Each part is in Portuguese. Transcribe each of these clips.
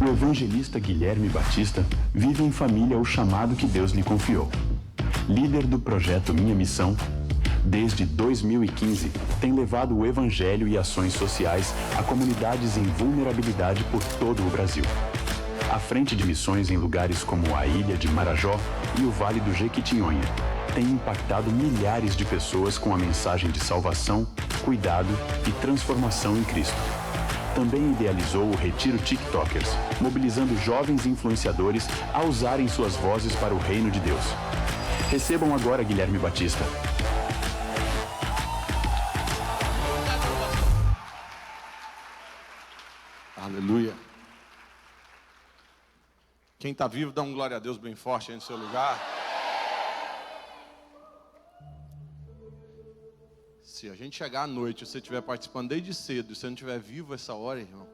O evangelista Guilherme Batista vive em família o chamado que Deus lhe confiou. Líder do projeto Minha Missão, desde 2015, tem levado o evangelho e ações sociais a comunidades em vulnerabilidade por todo o Brasil. À frente de missões em lugares como a ilha de Marajó e o Vale do Jequitinhonha, tem impactado milhares de pessoas com a mensagem de salvação, cuidado e transformação em Cristo. Também idealizou o Retiro TikTokers, mobilizando jovens influenciadores a usarem suas vozes para o reino de Deus. Recebam agora Guilherme Batista. Aleluia. Quem está vivo, dá um glória a Deus bem forte aí no seu lugar. Se a gente chegar à noite e você estiver participando desde cedo e você não estiver vivo essa hora, irmão,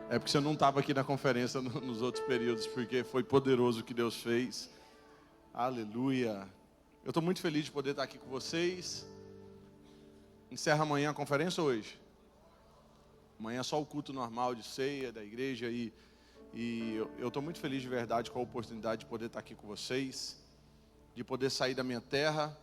é porque você não estava aqui na conferência nos outros períodos, porque foi poderoso o que Deus fez. Aleluia. Eu estou muito feliz de poder estar aqui com vocês. Encerra amanhã a conferência ou hoje? Amanhã é só o culto normal de ceia da igreja e eu estou muito feliz de verdade com a oportunidade de poder estar aqui com vocês, de poder sair da minha terra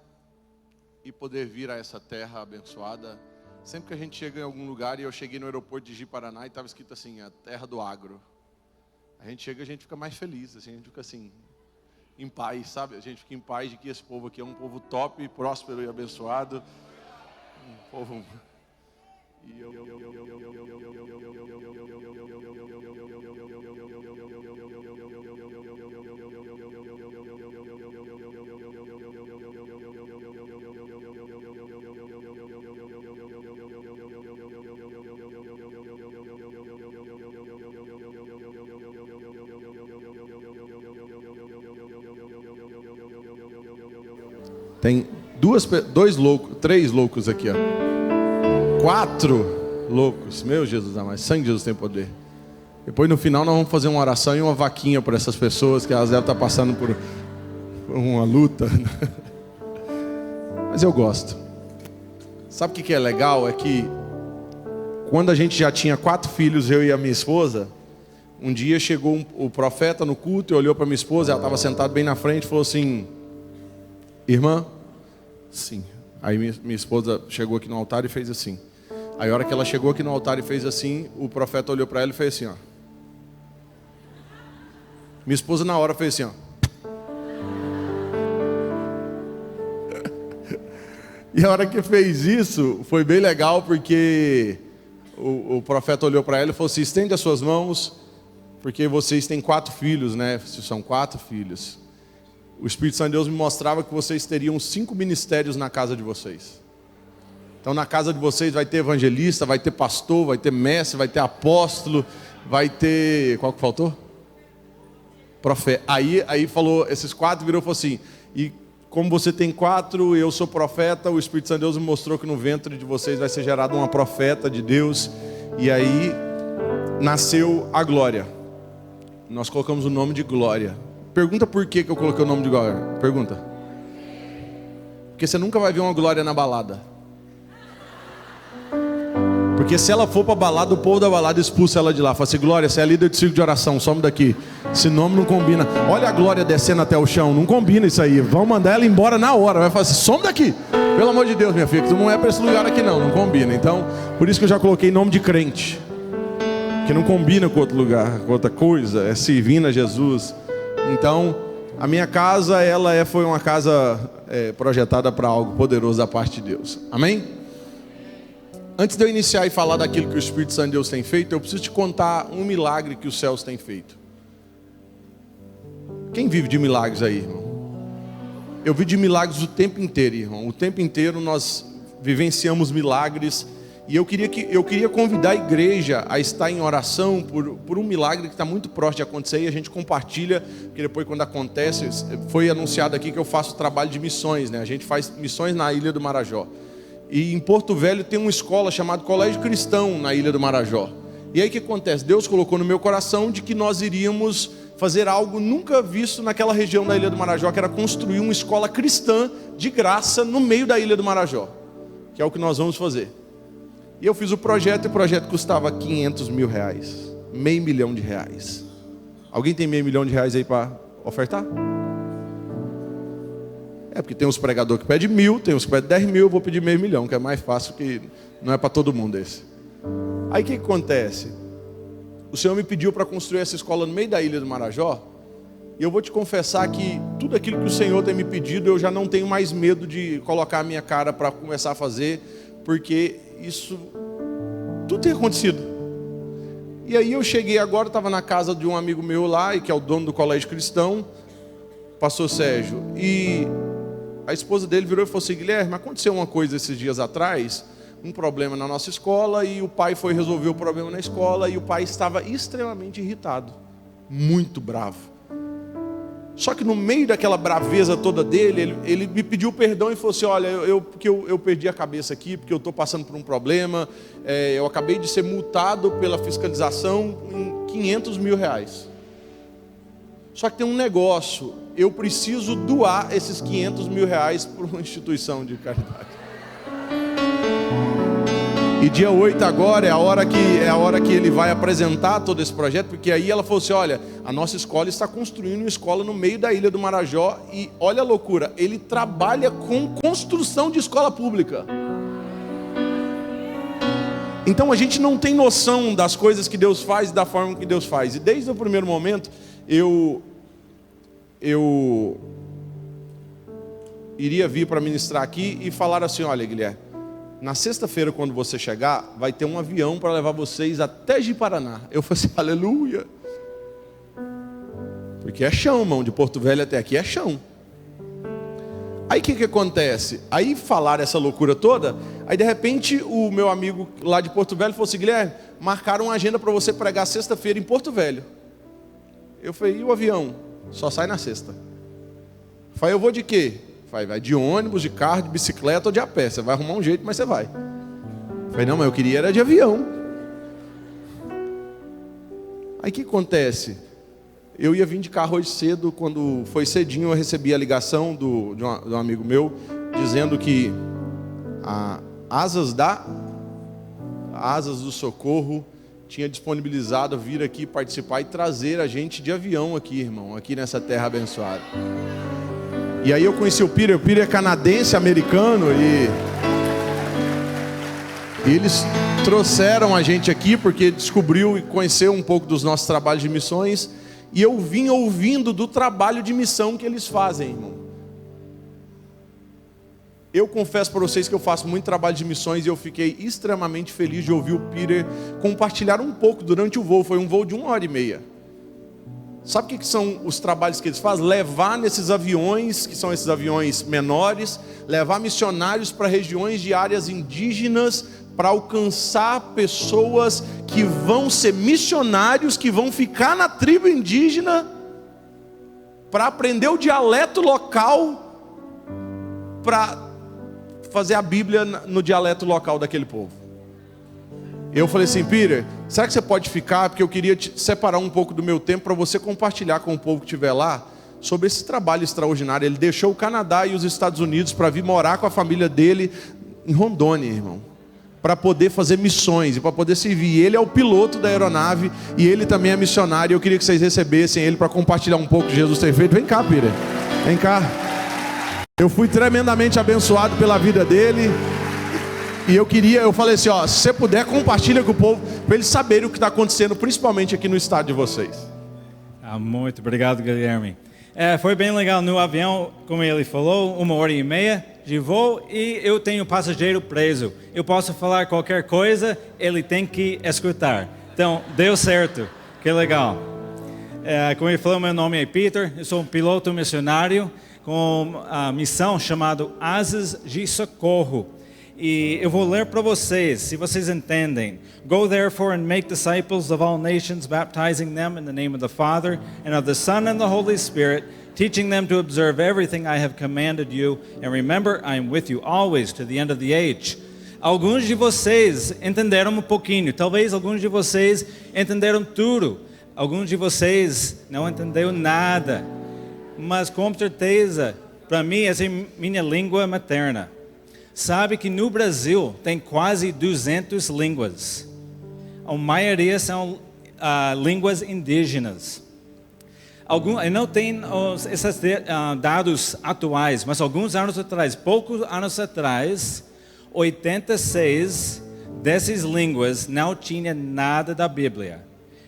e poder vir a essa terra abençoada. Sempre que a gente chega em algum lugar, e eu cheguei no aeroporto de Ji-Paraná e estava escrito assim, a terra do agro. A gente chega e a gente fica mais feliz, assim, a gente fica assim, em paz, sabe? A gente fica em paz de que esse povo aqui é um povo top, próspero e abençoado. Um povo... Tem três loucos aqui, ó. 4 loucos. Meu Jesus amado, sangue de Jesus tem poder. Depois no final nós vamos fazer uma oração e uma vaquinha para essas pessoas que elas devem estar passando por uma luta. Mas eu gosto. Sabe o que é legal? É que quando a gente já tinha 4 filhos, eu e a minha esposa, um dia chegou o profeta no culto e olhou para minha esposa, ela estava sentada bem na frente e falou assim: irmã? Sim. Aí minha esposa chegou aqui no altar e fez assim. Aí a hora que ela chegou aqui no altar e fez assim, o profeta olhou para ela e fez assim, ó. Minha esposa na hora fez assim, ó. E a hora que fez isso, foi bem legal, porque o profeta olhou para ela e falou assim: estende as suas mãos, porque vocês têm 4 filhos, né? São 4 filhos. O Espírito Santo de Deus me mostrava que vocês teriam 5 ministérios na casa de vocês. Então na casa de vocês vai ter evangelista, vai ter pastor, vai ter mestre, vai ter apóstolo, vai ter... Qual que faltou? Profeta. Aí falou, esses 4 virou e falou assim: e como você tem 4, eu sou profeta, o Espírito Santo de Deus me mostrou que no ventre de vocês vai ser gerada uma profeta de Deus. E aí nasceu a Glória. Nós colocamos o nome de Glória. Pergunta por que eu coloquei o nome de Glória. Pergunta. Porque você nunca vai ver uma Glória na balada. Porque se ela for para a balada, o povo da balada expulsa ela de lá. Fala assim: Glória, você é líder de círculo de oração, some daqui. Esse nome não combina. Olha a Glória descendo até o chão, não combina isso aí. Vão mandar ela embora na hora. Vai falar assim: some daqui. Pelo amor de Deus, minha filha, tu não é para esse lugar aqui não combina. Então, por isso que eu já coloquei nome de crente. Que não combina com outro lugar, com outra coisa. É servindo a Jesus. Então, a minha casa, foi uma casa projetada para algo poderoso da parte de Deus. Amém? Antes de eu iniciar e falar daquilo que o Espírito Santo de Deus tem feito, eu preciso te contar um milagre que os céus têm feito. Quem vive de milagres aí, irmão? Eu vivo de milagres o tempo inteiro, irmão. O tempo inteiro nós vivenciamos milagres. E eu queria convidar a igreja a estar em oração por um milagre que está muito próximo de acontecer. E a gente compartilha, porque depois quando acontece, foi anunciado aqui que eu faço trabalho de missões, né? A gente faz missões na Ilha do Marajó. E em Porto Velho tem uma escola chamada Colégio Cristão na Ilha do Marajó. E aí o que acontece? Deus colocou no meu coração de que nós iríamos fazer algo nunca visto naquela região da Ilha do Marajó, que era construir uma escola cristã de graça no meio da Ilha do Marajó, que é o que nós vamos fazer. E eu fiz o projeto, e o projeto custava R$500 mil, R$500 mil. Alguém tem R$500 mil aí para ofertar? Porque tem uns pregadores que pedem 1.000, tem uns que pedem 10 mil, eu vou pedir R$500 mil, que é mais fácil, que não é para todo mundo esse. Aí o que acontece? O Senhor me pediu para construir essa escola no meio da ilha do Marajó, e eu vou te confessar que tudo aquilo que o Senhor tem me pedido, eu já não tenho mais medo de colocar a minha cara para começar a fazer, porque isso, tudo tem acontecido. E aí eu cheguei agora, estava na casa de um amigo meu lá, que é o dono do colégio cristão, pastor Sérgio, e a esposa dele virou e falou assim: Guilherme, aconteceu uma coisa esses dias atrás, um problema na nossa escola, e o pai foi resolver o problema na escola, e o pai estava extremamente irritado, muito bravo. Só que no meio daquela braveza toda dele, ele me pediu perdão e falou assim: olha, porque eu perdi a cabeça aqui, porque eu estou passando por um problema, eu acabei de ser multado pela fiscalização em R$500 mil. Só que tem um negócio, eu preciso doar esses R$500 mil para uma instituição de caridade. E dia 8 agora é a hora que ele vai apresentar todo esse projeto, porque aí ela falou assim: olha, a nossa escola está construindo uma escola no meio da ilha do Marajó, e olha a loucura, ele trabalha com construção de escola pública. Então a gente não tem noção das coisas que Deus faz e da forma que Deus faz. E desde o primeiro momento, eu iria vir para ministrar aqui e falar assim: olha, Guilherme, na sexta-feira, quando você chegar, vai ter um avião para levar vocês até Ji-Paraná. Eu falei assim: aleluia. Porque é chão, irmão, de Porto Velho até aqui é chão. Aí o que acontece? Aí falaram essa loucura toda, aí de repente o meu amigo lá de Porto Velho falou assim: Guilherme, marcaram uma agenda para você pregar sexta-feira em Porto Velho. Eu falei: e o avião? Só sai na sexta. Eu falei: eu vou de quê? Vai de ônibus, de carro, de bicicleta ou de a pé. Você vai arrumar um jeito, mas você vai. Eu falei: não, mas eu queria era de avião. Aí o que acontece? Eu ia vir de carro hoje cedo, quando foi cedinho eu recebi a ligação de um amigo meu, dizendo que a Asas do Socorro tinha disponibilizado vir aqui participar e trazer a gente de avião aqui, irmão, aqui nessa terra abençoada. E aí eu conheci o Peter é canadense, americano, e eles trouxeram a gente aqui porque descobriu e conheceu um pouco dos nossos trabalhos de missões, e eu vim ouvindo do trabalho de missão que eles fazem, irmão. Eu confesso para vocês que eu faço muito trabalho de missões, e eu fiquei extremamente feliz de ouvir o Peter compartilhar um pouco durante o voo. Foi um voo de 1h30. Sabe o que são os trabalhos que eles fazem? Levar nesses aviões, que são esses aviões menores, levar missionários para regiões de áreas indígenas, para alcançar pessoas que vão ser missionários, que vão ficar na tribo indígena, para aprender o dialeto local, para fazer a Bíblia no dialeto local daquele povo. Eu falei assim: Peter, será que você pode ficar? Porque eu queria te separar um pouco do meu tempo para você compartilhar com o povo que estiver lá sobre esse trabalho extraordinário. Ele deixou o Canadá e os Estados Unidos para vir morar com a família dele em Rondônia, irmão, para poder fazer missões e para poder servir. Ele é o piloto da aeronave e ele também é missionário. Eu queria que vocês recebessem ele para compartilhar um pouco que Jesus tem feito. Vem cá, Peter, vem cá. Eu fui tremendamente abençoado pela vida dele. E eu falei assim: ó, se você puder, compartilha com o povo, para eles saberem o que está acontecendo, principalmente aqui no estado de vocês. Muito obrigado, Guilherme. Foi bem legal no avião, como ele falou, 1h30 de voo, e eu tenho passageiro preso. Eu posso falar qualquer coisa, ele tem que escutar. Então, deu certo, que legal. Como ele falou, meu nome é Peter, eu sou um piloto missionário com a missão chamada Asas de Socorro. E eu vou ler para vocês, se vocês entendem. Go therefore and make disciples of all nations, baptizing them in the name of the Father, and of the Son, and the Holy Spirit, teaching them to observe everything I have commanded you. And remember, I am with you always to the end of the age. Alguns de vocês entenderam um pouquinho, talvez alguns de vocês entenderam tudo. Alguns de vocês não entenderam nada. Mas com certeza, para mim, essa é minha língua materna. Sabe que no Brasil tem quase 200 línguas. A maioria são línguas indígenas. Não tem esses dados atuais, mas alguns anos atrás, poucos anos atrás, 86 dessas línguas não tinha nada da Bíblia.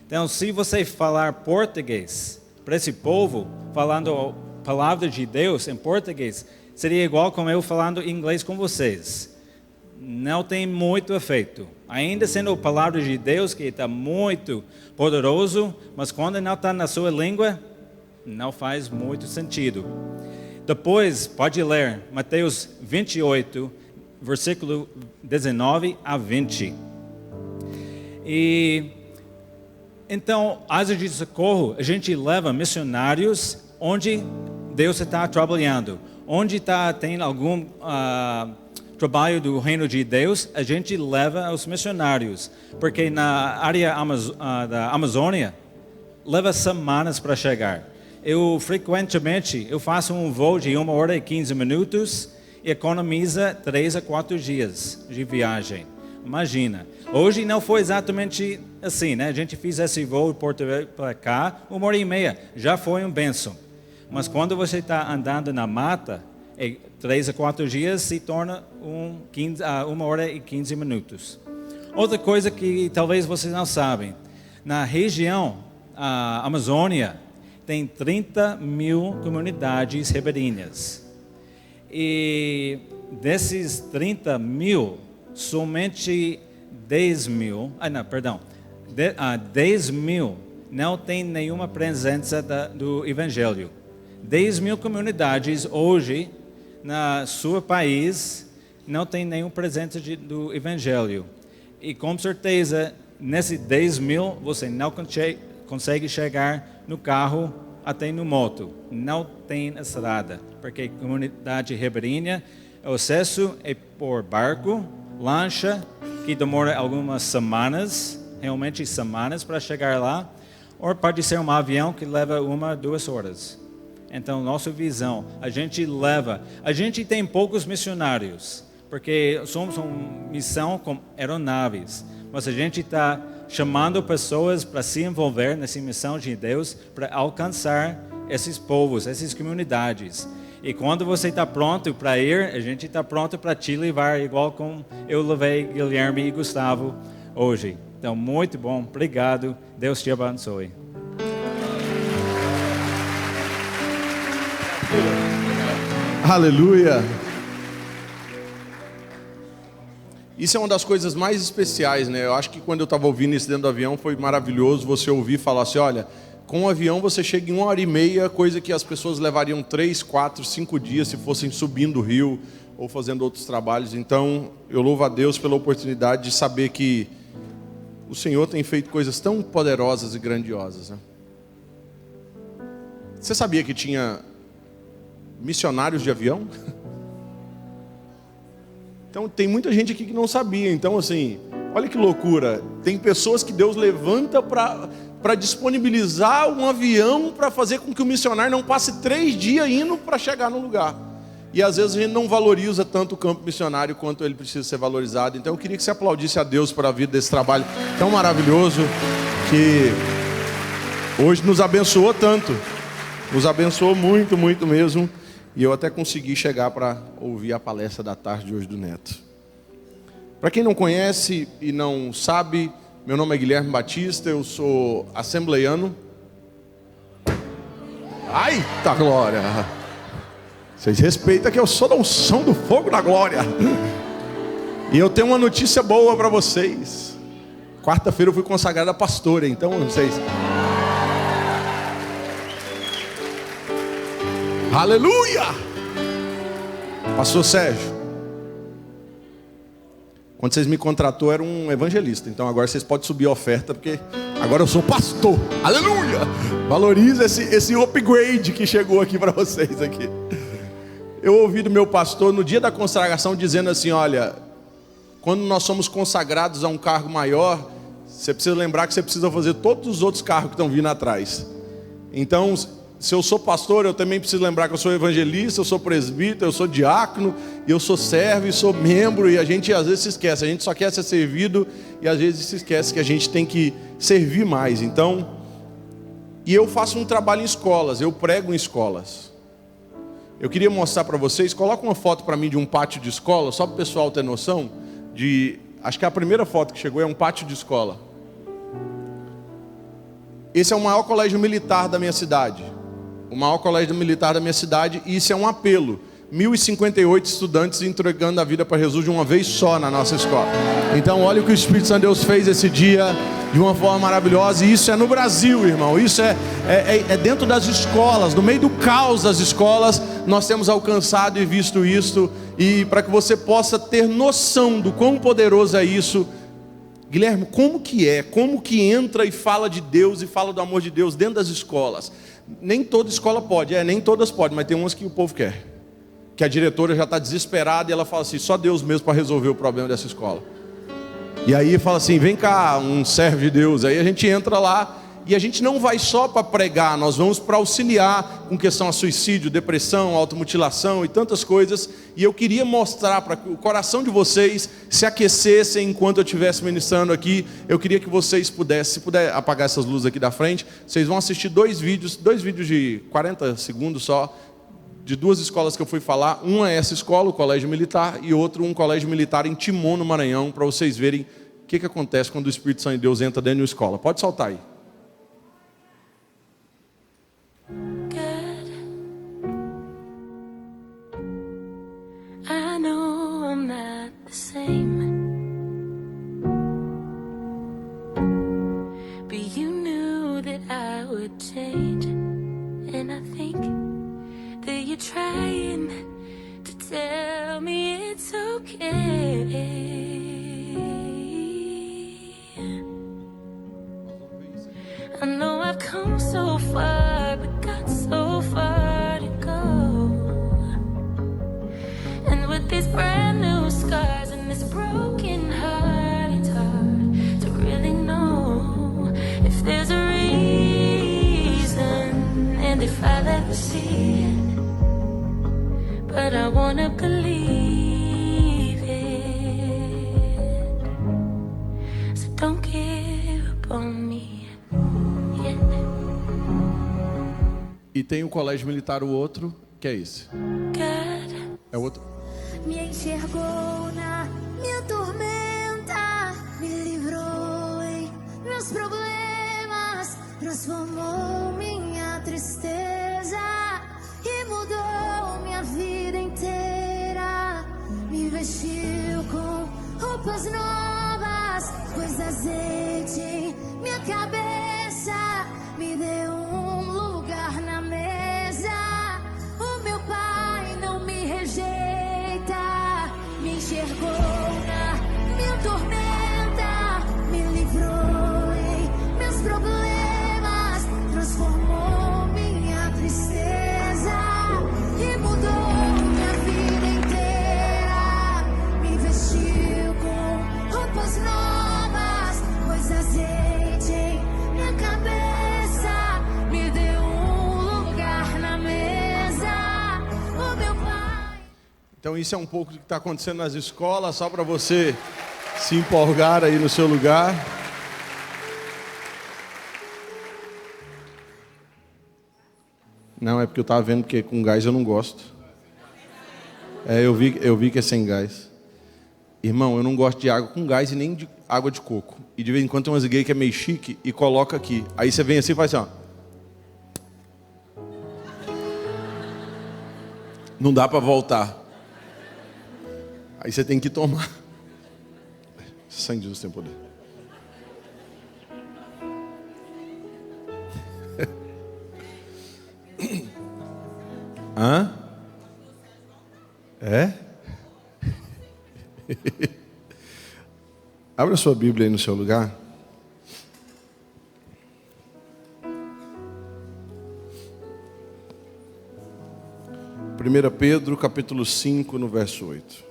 Então, se você falar português para esse povo, falando a palavra de Deus em português, seria igual como eu falando inglês com vocês. Não tem muito efeito. Ainda sendo a palavra de Deus, que está muito poderoso, mas quando não está na sua língua, não faz muito sentido. Depois, pode ler Mateus 28, versículo 19 a 20. E então, Asa de Socorro, a gente leva missionários onde Deus está trabalhando. Onde tem algum trabalho do reino de Deus, a gente leva os missionários. Porque na área da Amazônia, leva semanas para chegar. Frequentemente, eu faço um voo de 1 hora e 15 minutos e economiza 3 a 4 dias de viagem. Imagina. Hoje não foi exatamente assim, né? A gente fez esse voo de Porto Velho para cá, 1 hora e meia. Já foi um benção. Mas quando você está andando na mata, 3 a 4 dias se torna 1 hora e 15 minutos. Outra coisa que talvez vocês não sabem. Na região Amazônia, tem 30 mil comunidades ribeirinhas. E desses 30 mil, somente 10 mil não tem nenhuma presença do Evangelho. 10 mil comunidades hoje, na seu país, não tem nenhuma presença do Evangelho. E com certeza, nesses 10 mil, você não consegue chegar no carro até no moto. Não tem estrada, porque a comunidade ribeirinha, o acesso é por barco, lancha, que demora algumas semanas, realmente semanas para chegar lá, ou pode ser um avião que leva 1, 2 horas. Então, nossa visão, a gente tem poucos missionários, porque somos uma missão com aeronaves, mas a gente está chamando pessoas para se envolver nessa missão de Deus, para alcançar esses povos, essas comunidades. E quando você está pronto para ir, a gente está pronto para te levar, igual como eu levei Guilherme e Gustavo hoje. Então, muito bom, obrigado, Deus te abençoe. Aleluia! Isso é uma das coisas mais especiais, né? Eu acho que quando eu estava ouvindo isso dentro do avião, foi maravilhoso você ouvir falar assim, olha, com o avião você chega em 1 hora e meia, coisa que as pessoas levariam 3, 4, 5 dias se fossem subindo o rio ou fazendo outros trabalhos. Então, eu louvo a Deus pela oportunidade de saber que o Senhor tem feito coisas tão poderosas e grandiosas, né? Você sabia que tinha missionários de avião? Então, tem muita gente aqui que não sabia. Então, assim, olha que loucura. Tem pessoas que Deus levanta para disponibilizar um avião para fazer com que o missionário não passe 3 dias indo para chegar no lugar. E às vezes a gente não valoriza tanto o campo missionário quanto ele precisa ser valorizado. Então, eu queria que você aplaudisse a Deus por a vida desse trabalho tão maravilhoso que hoje nos abençoou tanto. Nos abençoou muito, muito mesmo. E eu até consegui chegar para ouvir a palestra da tarde de hoje do Neto. Para quem não conhece e não sabe, meu nome é Guilherme Batista, eu sou assembleiano. Ai, tá glória! Vocês respeitam que eu sou da unção do fogo da glória. E eu tenho uma notícia boa para vocês. Quarta-feira eu fui consagrado a pastora, então vocês... Aleluia! Pastor Sérgio, quando vocês me contratou, eu era um evangelista. Então agora vocês podem subir a oferta, porque agora eu sou pastor. Aleluia! Valoriza esse upgrade que chegou aqui para vocês aqui. Eu ouvi do meu pastor no dia da consagração dizendo assim, olha, quando nós somos consagrados a um cargo maior, você precisa lembrar que você precisa fazer todos os outros cargos que estão vindo atrás. Então, se eu sou pastor, eu também preciso lembrar que eu sou evangelista, eu sou presbítero, eu sou diácono, eu sou servo e sou membro, e a gente às vezes se esquece, a gente só quer ser servido, e às vezes se esquece que a gente tem que servir mais. Então, E eu faço um trabalho em escolas, eu prego em escolas. Eu queria mostrar para vocês, coloca uma foto para mim de um pátio de escola, só para o pessoal ter noção de... Acho que a primeira foto que chegou é um pátio de escola. Esse é o maior colégio militar da minha cidade. O maior colégio militar da minha cidade, e isso é um apelo. 1.058 estudantes entregando a vida para Jesus de uma vez só na nossa escola. Então olha o que o Espírito Santo de Deus fez esse dia de uma forma maravilhosa. E isso é no Brasil, irmão. Isso é dentro das escolas, no meio do caos das escolas. Nós temos alcançado e visto isso. E para que você possa ter noção do quão poderoso é isso, Guilherme, como que entra e fala de Deus e fala do amor de Deus dentro das escolas? Nem toda escola pode, nem todas podem, mas tem umas que o povo quer. Que a diretora já está desesperada e ela fala assim, só Deus mesmo para resolver o problema dessa escola. E aí fala assim, vem cá, um servo de Deus. Aí a gente entra lá e a gente não vai só para pregar, nós vamos para auxiliar com questão a suicídio, depressão, automutilação e tantas coisas. E eu queria mostrar para que o coração de vocês se aquecesse enquanto eu estivesse ministrando aqui. Eu queria que vocês pudessem, se puder apagar essas luzes aqui da frente, vocês vão assistir dois vídeos de 40 segundos só, de duas escolas que eu fui falar. Uma é essa escola, o Colégio Militar, e outro um colégio militar em Timon, no Maranhão, para vocês verem o que acontece quando o Espírito Santo de Deus entra dentro de uma escola. Pode soltar aí. I know I'm not the same, but you knew that I would change, and I think that you're trying to tell me it's okay. I know I've come so far, but got so far to go. And with these brand new scars and this broken heart, it's hard to really know if there's a reason and if I'll ever see it. But I wanna believe it. So don't give up on me yet. E tem o Colégio Militar, o outro, que é esse. God É o outro. me enxergou na minha tormenta, me livrou em meus problemas, transformou minha tristeza e mudou minha vida inteira. Me vestiu com roupas novas, pôs azeite em minha cabeça, me deu um lugar na mesa. O meu Pai não me rejeita. Me enxergou na minha tormenta, me livrou em meus problemas, transformou minha tristeza e mudou minha vida inteira. Me vestiu com roupas novas, pôs azeite em minha cabeça, me deu um lugar na mesa. O meu Pai. Então isso é um pouco do que está acontecendo nas escolas, só para você se empolgar aí no seu lugar. Não, é porque eu estava vendo que com gás eu não gosto. Eu vi que é sem gás. Irmão, eu não gosto de água com gás e nem de água de coco. E de vez em quando tem umas igrejas que é meio chique e coloca aqui. Aí você vem assim e faz assim, ó. Não dá para voltar. Aí você tem que tomar. Sangue de Jesus tem poder. Hã? É? Abra sua Bíblia aí no seu lugar. Primeira Pedro, capítulo 5, no verso 8.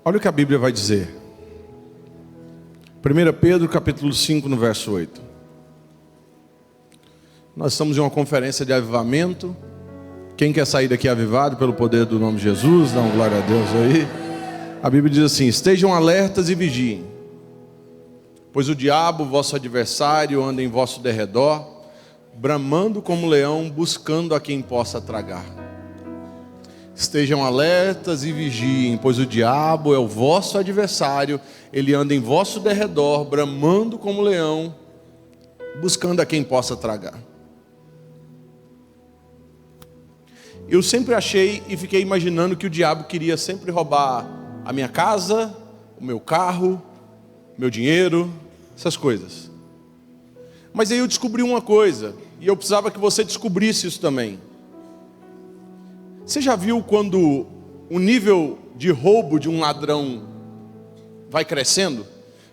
Olha o que a Bíblia vai dizer. 1 Pedro capítulo 5, no verso 8. Nós estamos em uma conferência de avivamento. Quem quer sair daqui avivado pelo poder do nome de Jesus, dá uma glória a Deus aí. A Bíblia diz assim: estejam alertas e vigiem, pois o diabo, vosso adversário, anda em vosso derredor, bramando como leão, buscando a quem possa tragar. Estejam alertas e vigiem, pois o diabo é o vosso adversário, ele anda em vosso derredor, bramando como leão, buscando a quem possa tragar. Eu sempre achei e fiquei imaginando que o diabo queria sempre roubar a minha casa, o meu carro, meu dinheiro, essas coisas. Mas aí eu descobri uma coisa, e eu precisava que você descobrisse isso também. Você já viu quando o nível de roubo de um ladrão vai crescendo?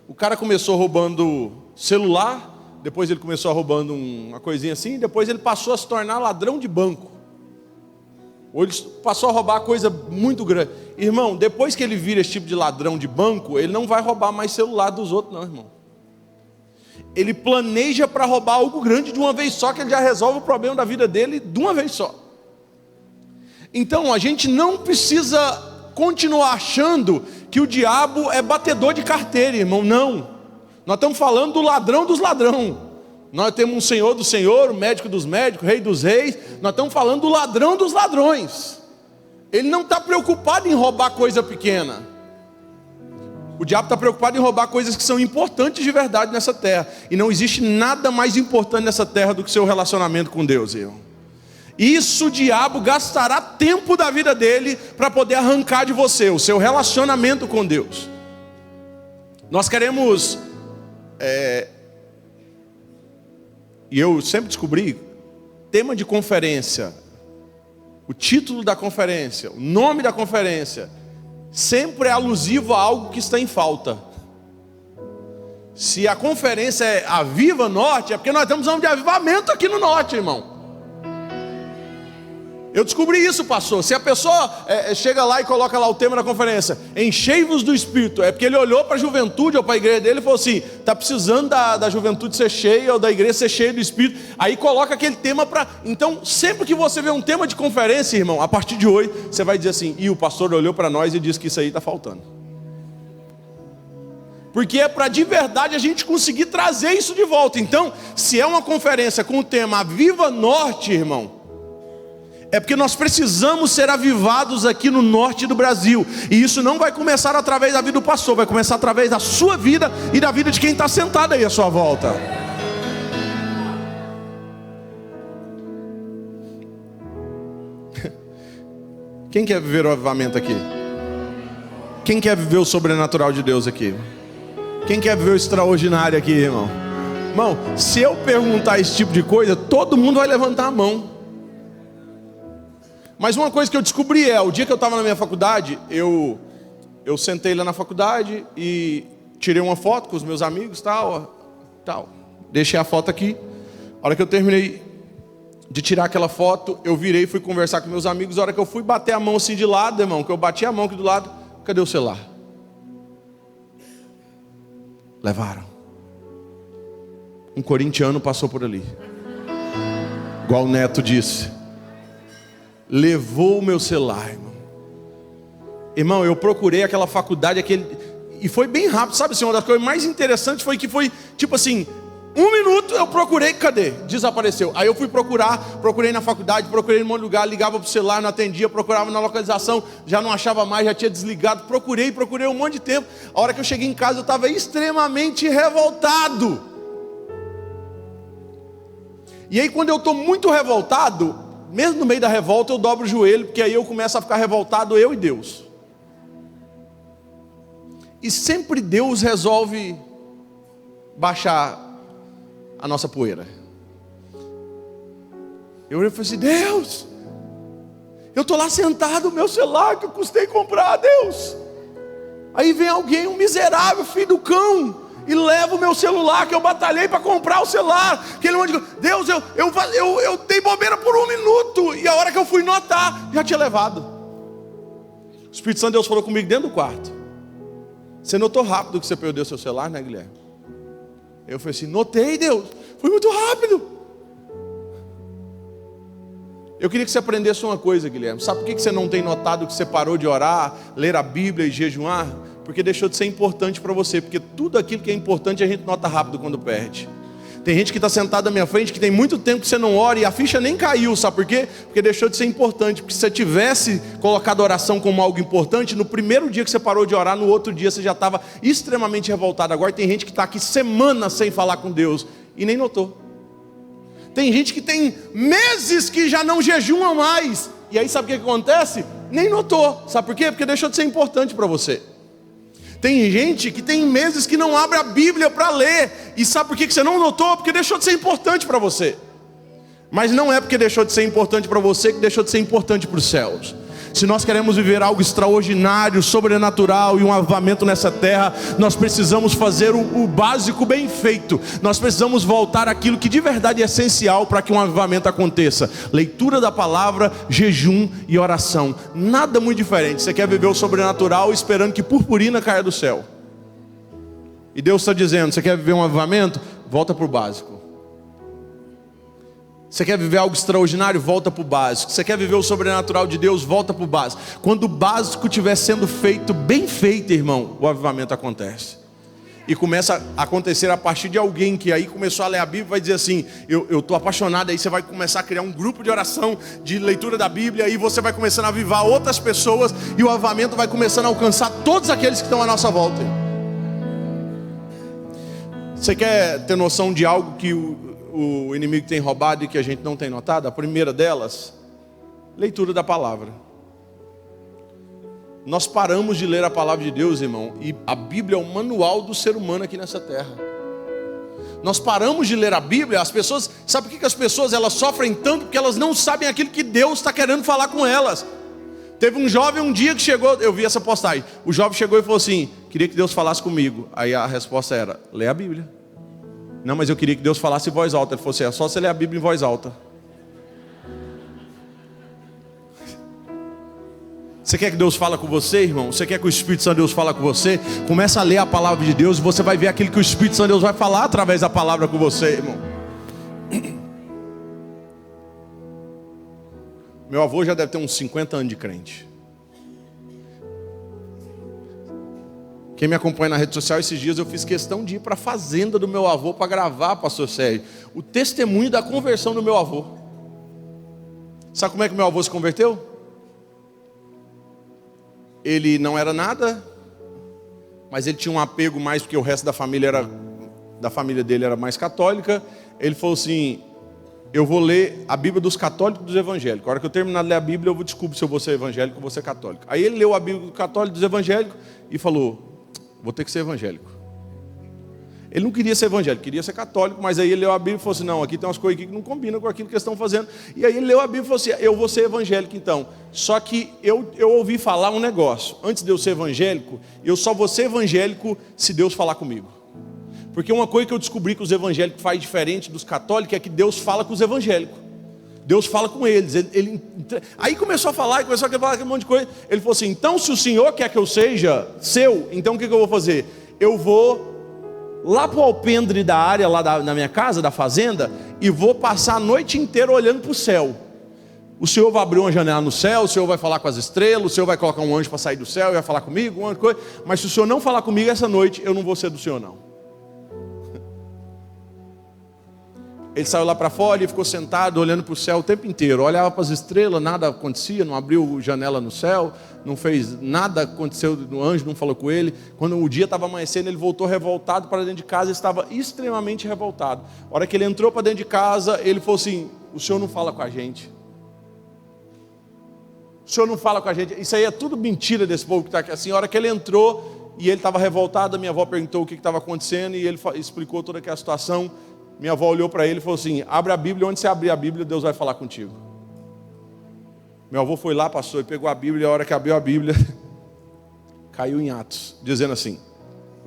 O cara começou roubando celular, depois ele começou roubando uma coisinha assim, depois ele passou a se tornar ladrão de banco. Ou ele passou a roubar coisa muito grande. Irmão, depois que ele vira esse tipo de ladrão de banco, ele não vai roubar mais celular dos outros não, irmão. Ele planeja para roubar algo grande de uma vez só, que ele já resolve o problema da vida dele de uma vez só. Então a gente não precisa continuar achando que o diabo é batedor de carteira, irmão. Não. Nós estamos falando do ladrão dos ladrões. Nós temos um Senhor do Senhor, o médico dos médicos, Rei dos reis. Nós estamos falando do ladrão dos ladrões. Ele não está preocupado em roubar coisa pequena. O diabo está preocupado em roubar coisas que são importantes de verdade nessa terra. E não existe nada mais importante nessa terra do que seu relacionamento com Deus, irmão. Isso o diabo gastará tempo da vida dele para poder arrancar de você o seu relacionamento com Deus. Nós queremos... E eu sempre descobri, tema de conferência, o título da conferência, o nome da conferência, sempre é alusivo a algo que está em falta. Se a conferência é Aviva Norte, é porque nós estamos falando de avivamento aqui no Norte, irmão. Eu descobri isso, pastor. Se a pessoa chega lá e coloca lá o tema da conferência, enchei-vos do Espírito, é porque ele olhou para a juventude ou para a igreja dele e falou assim: está precisando da juventude ser cheia ou da igreja ser cheia do Espírito. Aí coloca aquele tema para... Então sempre que você vê um tema de conferência, irmão, a partir de hoje você vai dizer assim: e o pastor olhou para nós e disse que isso aí está faltando. Porque é para de verdade a gente conseguir trazer isso de volta. Então, se é uma conferência com o tema Aviva Norte, irmão, é porque nós precisamos ser avivados aqui no norte do Brasil. E isso não vai começar através da vida do pastor, vai começar através da sua vida e da vida de quem está sentado aí à sua volta. Quem quer viver o avivamento aqui? Quem quer viver o sobrenatural de Deus aqui? Quem quer viver o extraordinário aqui, irmão? Irmão, se eu perguntar esse tipo de coisa, todo mundo vai levantar a mão. Mas uma coisa que eu descobri o dia que eu estava na minha faculdade, eu sentei lá na faculdade e tirei uma foto com os meus amigos, tal. Deixei a foto aqui. A hora que eu terminei de tirar aquela foto, eu virei e fui conversar com meus amigos. A hora que eu fui bater a mão assim de lado, irmão, que eu bati a mão aqui do lado, cadê o celular? Levaram. Um corintiano passou por ali, igual o Neto disse. Levou o meu celular, irmão. Irmão, eu procurei aquela faculdade, e foi bem rápido, sabe assim, uma das coisas mais interessantes foi que foi, tipo assim, 1 minuto eu procurei, cadê? Desapareceu. Aí eu fui procurei na faculdade, procurei em um monte de lugar, ligava pro celular, não atendia, procurava na localização, já não achava mais, já tinha desligado, procurei um monte de tempo. A hora que eu cheguei em casa eu estava extremamente revoltado. E aí quando eu estou muito revoltado, mesmo no meio da revolta eu dobro o joelho, porque aí eu começo a ficar revoltado, eu e Deus. E sempre Deus resolve baixar a nossa poeira. Eu falei assim: Deus, eu estou lá sentado, o meu celular que eu custei comprar, Deus. Aí vem alguém, um miserável, filho do cão, e leva o meu celular, que eu batalhei para comprar o celular. Aquele monte de... Deus, eu dei bobeira por 1 minuto. E a hora que eu fui notar, já tinha levado. O Espírito Santo de Deus falou comigo dentro do quarto. Você notou rápido que você perdeu seu celular, né, Guilherme? Eu falei assim, notei, Deus, foi muito rápido. Eu queria que você aprendesse uma coisa, Guilherme. Sabe por que você não tem notado que você parou de orar, ler a Bíblia e jejuar? Porque deixou de ser importante para você. Porque tudo aquilo que é importante a gente nota rápido quando perde. Tem gente que está sentada na minha frente que tem muito tempo que você não ora e a ficha nem caiu, sabe por quê? Porque deixou de ser importante. Porque se você tivesse colocado a oração como algo importante, no primeiro dia que você parou de orar, no outro dia você já estava extremamente revoltado. Agora tem gente que está aqui semanas sem falar com Deus e nem notou. Tem gente que tem meses que já não jejuam mais. E aí sabe o que acontece? Nem notou. Sabe por quê? Porque deixou de ser importante para você. Tem gente que tem meses que não abre a Bíblia para ler. E sabe por que você não notou? Porque deixou de ser importante para você. Mas não é porque deixou de ser importante para você que deixou de ser importante para os céus. Se nós queremos viver algo extraordinário, sobrenatural e um avivamento nessa terra, nós precisamos fazer o básico bem feito. Nós precisamos voltar àquilo que de verdade é essencial para que um avivamento aconteça. Leitura da palavra, jejum e oração. Nada muito diferente. Você quer viver o sobrenatural esperando que purpurina caia do céu. E Deus está dizendo, você quer viver um avivamento? Volta para o básico. Você quer viver algo extraordinário? Volta para o básico. Você quer viver o sobrenatural de Deus? Volta para o básico. Quando o básico estiver sendo feito, bem feito, irmão, o avivamento acontece. E começa a acontecer a partir de alguém que aí começou a ler a Bíblia e vai dizer assim, eu estou apaixonado. Aí você vai começar a criar um grupo de oração, de leitura da Bíblia, e você vai começando a avivar outras pessoas, e o avivamento vai começando a alcançar todos aqueles que estão à nossa volta. Você quer ter noção de algo que o inimigo tem roubado e que a gente não tem notado? A primeira delas, leitura da palavra. Nós paramos de ler a palavra de Deus, irmão, e a Bíblia é o manual do ser humano aqui nessa terra. Nós paramos de ler a Bíblia, as pessoas, sabe por que as pessoas elas sofrem tanto? Porque elas não sabem aquilo que Deus está querendo falar com elas. Teve um jovem um dia que chegou, eu vi essa postagem, o jovem chegou e falou assim, queria que Deus falasse comigo. Aí a resposta era, lê a Bíblia. Não, mas eu queria que Deus falasse em voz alta. Ele falou assim, é só você ler a Bíblia em voz alta. Você quer que Deus fale com você, irmão? Você quer que o Espírito Santo de Deus fale com você? Começa a ler a palavra de Deus e você vai ver aquilo que o Espírito Santo de Deus vai falar através da palavra com você, irmão. Meu avô já deve ter uns 50 anos de crente. Quem me acompanha na rede social, esses dias eu fiz questão de ir para a fazenda do meu avô para gravar, pastor Sérgio, o testemunho da conversão do meu avô. Sabe como é que meu avô se converteu? Ele não era nada, mas ele tinha um apego mais porque o resto da família dele era mais católica. Ele falou assim, eu vou ler a Bíblia dos católicos e dos evangélicos. A hora que eu terminar de ler a Bíblia, eu vou descobrir se eu vou ser evangélico ou vou ser católico. Aí ele leu a Bíblia dos católicos e dos evangélicos e falou, vou ter que ser evangélico. Ele não queria ser evangélico, queria ser católico, mas aí ele leu a Bíblia e falou assim, não, aqui tem umas coisas aqui que não combinam com aquilo que eles estão fazendo. E aí ele leu a Bíblia e falou assim, eu vou ser evangélico então. Só que eu ouvi falar um negócio, antes de eu ser evangélico, eu só vou ser evangélico se Deus falar comigo. Porque uma coisa que eu descobri que os evangélicos fazem diferente dos católicos é que Deus fala com os evangélicos. Deus fala com eles. Aí começou a falar aquele monte de coisa. Ele falou assim, então se o Senhor quer que eu seja seu, então o que eu vou fazer? Eu vou lá para o alpendre da área, lá na minha casa, da fazenda, e vou passar a noite inteira olhando para o céu. O Senhor vai abrir uma janela no céu, o Senhor vai falar com as estrelas, o Senhor vai colocar um anjo para sair do céu e vai falar comigo, uma coisa. Mas se o Senhor não falar comigo essa noite, eu não vou ser do Senhor não. Ele saiu lá para fora e ficou sentado olhando para o céu o tempo inteiro. Olhava para as estrelas, nada acontecia, não abriu janela no céu, não fez nada, aconteceu, o anjo não falou com ele. Quando o dia estava amanhecendo, ele voltou revoltado para dentro de casa, estava extremamente revoltado. A hora que ele entrou para dentro de casa, ele falou assim, o Senhor não fala com a gente. O Senhor não fala com a gente. Isso aí é tudo mentira desse povo que está aqui. Assim, a hora que ele entrou e ele estava revoltado, a minha avó perguntou o que estava acontecendo e ele explicou toda aquela situação. Minha avó olhou para ele e falou assim, abre a Bíblia, onde você abrir a Bíblia, Deus vai falar contigo. Meu avô foi lá, passou e pegou a Bíblia, e a hora que abriu a Bíblia, caiu em Atos, dizendo assim,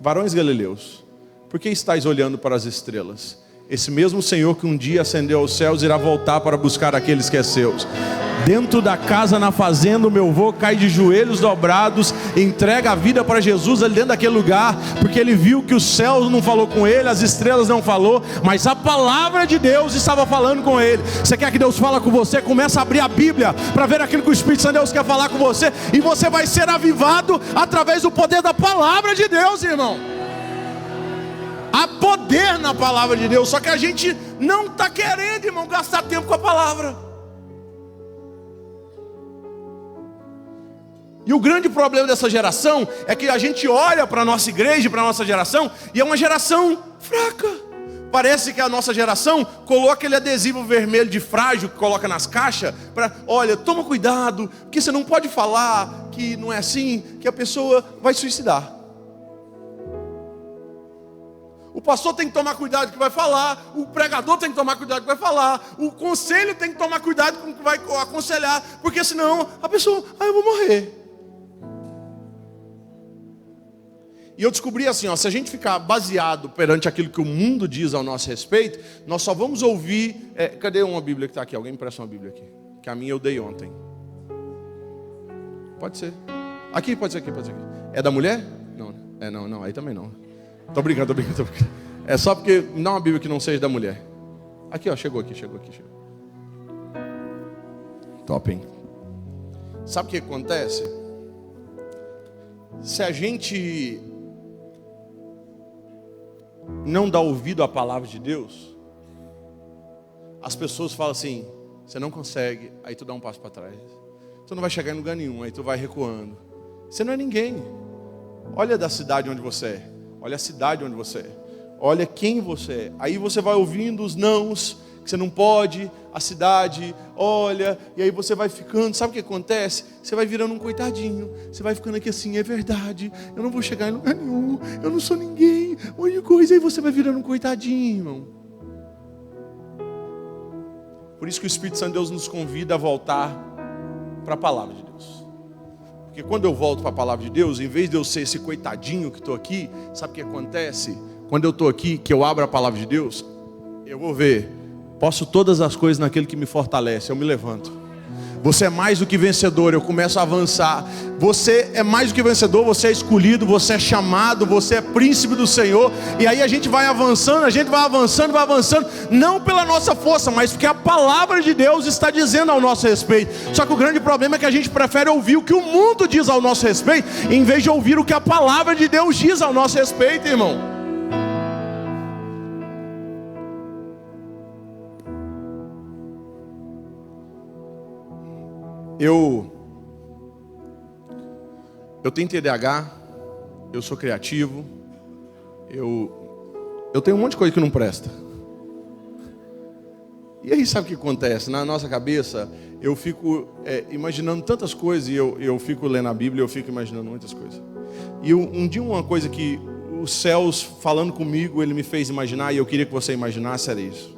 varões galileus, por que estáis olhando para as estrelas? esse mesmo Senhor que um dia ascendeu aos céus irá voltar para buscar aqueles que é seus. Dentro da casa, na fazenda, o meu avô cai de joelhos dobrados, entrega a vida para Jesus ali dentro daquele lugar, porque ele viu que o céu não falou com ele, as estrelas não falou, mas a palavra de Deus estava falando com ele. Você quer que Deus fale com você? Começa a abrir a Bíblia para ver aquilo que o Espírito Santo de Deus quer falar com você, e você vai ser avivado através do poder da palavra de Deus, irmão. Há poder na palavra de Deus, só que a gente não está querendo, irmão, gastar tempo com a palavra. E o grande problema dessa geração é que a gente olha para a nossa igreja, para a nossa geração, e é uma geração fraca. Parece que a nossa geração coloca aquele adesivo vermelho de frágil que coloca nas caixas, para, olha, toma cuidado, porque você não pode falar que não é assim, que a pessoa vai suicidar. O pastor tem que tomar cuidado com o que vai falar, o pregador tem que tomar cuidado com o que vai falar, o conselho tem que tomar cuidado com o que vai aconselhar, porque senão a pessoa, eu vou morrer. E eu descobri assim, se a gente ficar baseado perante aquilo que o mundo diz ao nosso respeito, nós só vamos ouvir... cadê uma Bíblia que está aqui? Alguém me empresta uma Bíblia aqui? Que a minha eu dei ontem. Pode ser. Aqui, pode ser aqui, pode ser aqui. É da mulher? Não. Não, aí também não. Tô brincando. É só porque me dá uma Bíblia que não seja da mulher. Aqui, chegou aqui. Top, hein? Sabe o que acontece? Se a gente não dá ouvido à palavra de Deus, as pessoas falam assim, você não consegue, aí tu dá um passo para trás. Tu não vai chegar em lugar nenhum, aí tu vai recuando. Você não é ninguém. Olha da cidade onde você é. Olha a cidade onde você é. Olha quem você é. Aí você vai ouvindo os nãos, que você não pode, a cidade, olha, e aí você vai ficando, sabe o que acontece? Você vai virando um coitadinho, você vai ficando aqui assim, é verdade, eu não vou chegar em lugar nenhum, eu não sou ninguém, olha coisa, aí você vai virando um coitadinho, irmão. Por isso que o Espírito Santo de Deus nos convida a voltar para a palavra de Deus. Porque quando eu volto para a palavra de Deus, em vez de eu ser esse coitadinho que estou aqui, sabe o que acontece? Quando eu estou aqui, que eu abro a palavra de Deus, eu vou ver, posso todas as coisas naquele que me fortalece, eu me levanto. Você é mais do que vencedor, eu começo a avançar. Você é mais do que vencedor, você é escolhido, você é chamado, você é príncipe do Senhor. E aí a gente vai avançando, não pela nossa força, mas porque a palavra de Deus está dizendo ao nosso respeito. Só que o grande problema é que a gente prefere ouvir o que o mundo diz ao nosso respeito, em vez de ouvir o que a palavra de Deus diz ao nosso respeito, irmão. Eu tenho TDAH, eu sou criativo, eu tenho um monte de coisa que não presta. E aí sabe o que acontece? Na nossa cabeça, eu fico imaginando tantas coisas, e eu fico lendo a Bíblia, eu fico imaginando muitas coisas. E um dia uma coisa que os céus falando comigo, ele me fez imaginar, e eu queria que você imaginasse, era isso.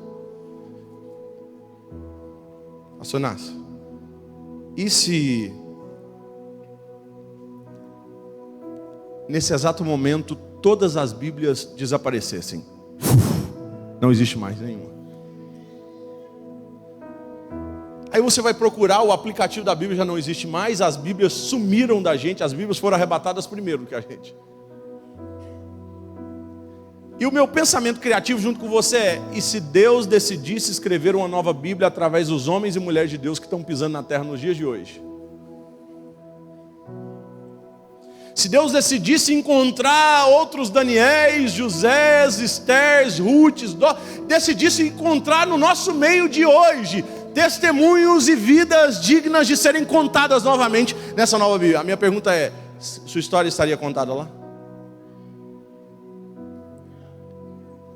Pastor Inácio, e se nesse exato momento todas as Bíblias desaparecessem? Não existe mais nenhuma. Aí você vai procurar, o aplicativo da Bíblia já não existe mais, as Bíblias sumiram da gente, as Bíblias foram arrebatadas primeiro do que a gente. E o meu pensamento criativo junto com você é, e se Deus decidisse escrever uma nova Bíblia através dos homens e mulheres de Deus que estão pisando na terra nos dias de hoje? Se Deus decidisse encontrar outros Daniéis, Josés, Estéres, Rutes, decidisse encontrar no nosso meio de hoje testemunhos e vidas dignas de serem contadas novamente nessa nova Bíblia. A minha pergunta é, sua história estaria contada lá?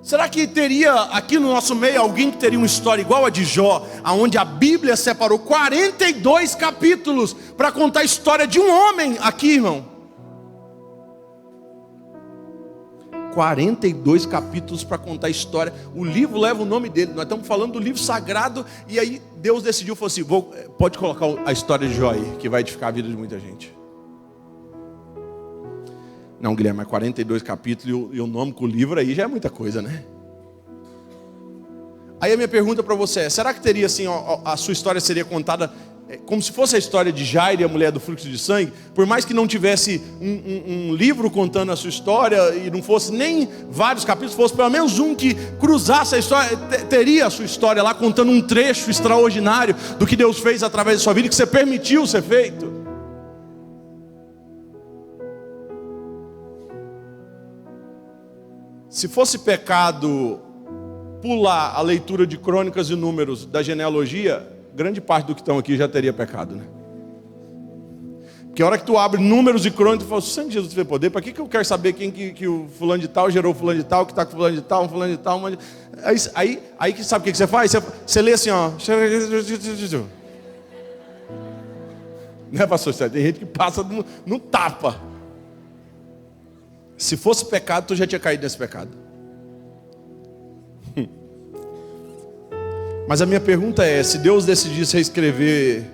Será que teria aqui no nosso meio alguém que teria uma história igual a de Jó, aonde a Bíblia separou 42 capítulos para contar a história de um homem aqui, irmão? 42 capítulos para contar a história. O livro leva o nome dele. Nós estamos falando do livro sagrado. E aí Deus decidiu, falou assim, pode colocar a história de Jó aí, que vai edificar a vida de muita gente. Não, Guilherme, mas 42 capítulos e o nome com o livro aí já é muita coisa, né? Aí a minha pergunta para você é, será que teria assim, a sua história seria contada como se fosse a história de Jairo e a mulher do fluxo de sangue? Por mais que não tivesse um livro contando a sua história, e não fosse nem vários capítulos, fosse pelo menos um que cruzasse a história, teria a sua história lá contando um trecho extraordinário do que Deus fez através da sua vida, que você permitiu ser feito. Se fosse pecado pular a leitura de Crônicas e Números da genealogia, grande parte do que estão aqui já teria pecado, né? Porque a hora que tu abre Números e Crônicas, tu fala, se o Santo Jesus tiver poder, para que eu quero saber quem que o fulano de tal gerou fulano de tal, que está com fulano de tal, um fulano de tal, aí que sabe o que você faz? Você lê assim, ó. Né, pastor? Tem gente que passa no tapa. Se fosse pecado, tu já tinha caído nesse pecado. Mas a minha pergunta é, se Deus decidisse reescrever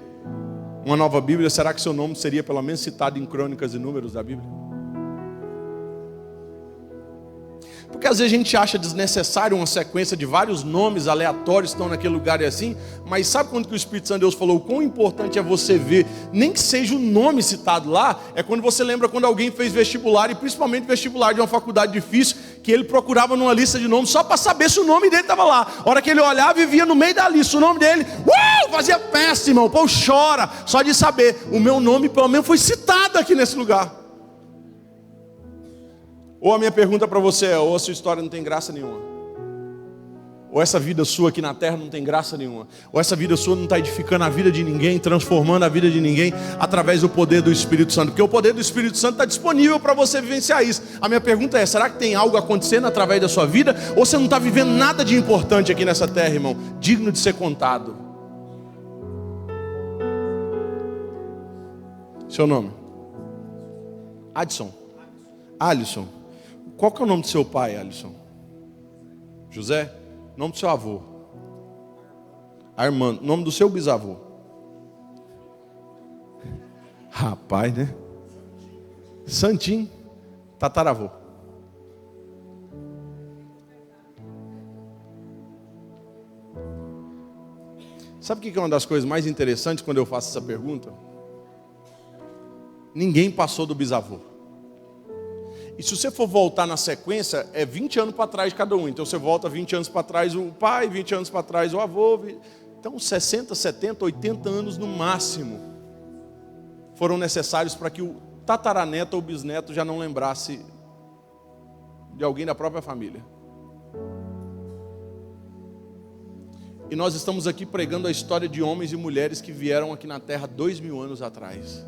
uma nova Bíblia, será que seu nome seria pelo menos citado em Crônicas e Números da Bíblia? Porque às vezes a gente acha desnecessário uma sequência de vários nomes aleatórios que estão naquele lugar e assim, mas sabe quando que o Espírito Santo de Deus falou o quão importante é você ver, nem que seja o nome citado lá, é quando você lembra quando alguém fez vestibular, e principalmente vestibular de uma faculdade difícil, que ele procurava numa lista de nomes só para saber se o nome dele estava lá. A hora que ele olhava e via no meio da lista o nome dele, fazia festa, irmão, o povo chora, só de saber, o meu nome pelo menos foi citado aqui nesse lugar. Ou a minha pergunta para você é, ou a sua história não tem graça nenhuma, ou essa vida sua aqui na terra não tem graça nenhuma, ou essa vida sua não está edificando a vida de ninguém, transformando a vida de ninguém, através do poder do Espírito Santo, porque o poder do Espírito Santo está disponível para você vivenciar isso. A minha pergunta é, será que tem algo acontecendo através da sua vida, ou você não está vivendo nada de importante aqui nessa terra, irmão, digno de ser contado? Seu nome? Alisson. Qual que é o nome do seu pai, Alisson? José? Nome do seu avô? Armando. Nome do seu bisavô? Rapaz, né? Santinho. Tataravô. Sabe o que é uma das coisas mais interessantes quando eu faço essa pergunta? Ninguém passou do bisavô. E se você for voltar na sequência, é 20 anos para trás cada um. Então você volta 20 anos para trás o pai, 20 anos para trás o avô. Então 60, 70, 80 anos no máximo foram necessários para que o tataraneto ou bisneto já não lembrasse de alguém da própria família. E nós estamos aqui pregando a história de homens e mulheres que vieram aqui na terra 2000 anos atrás.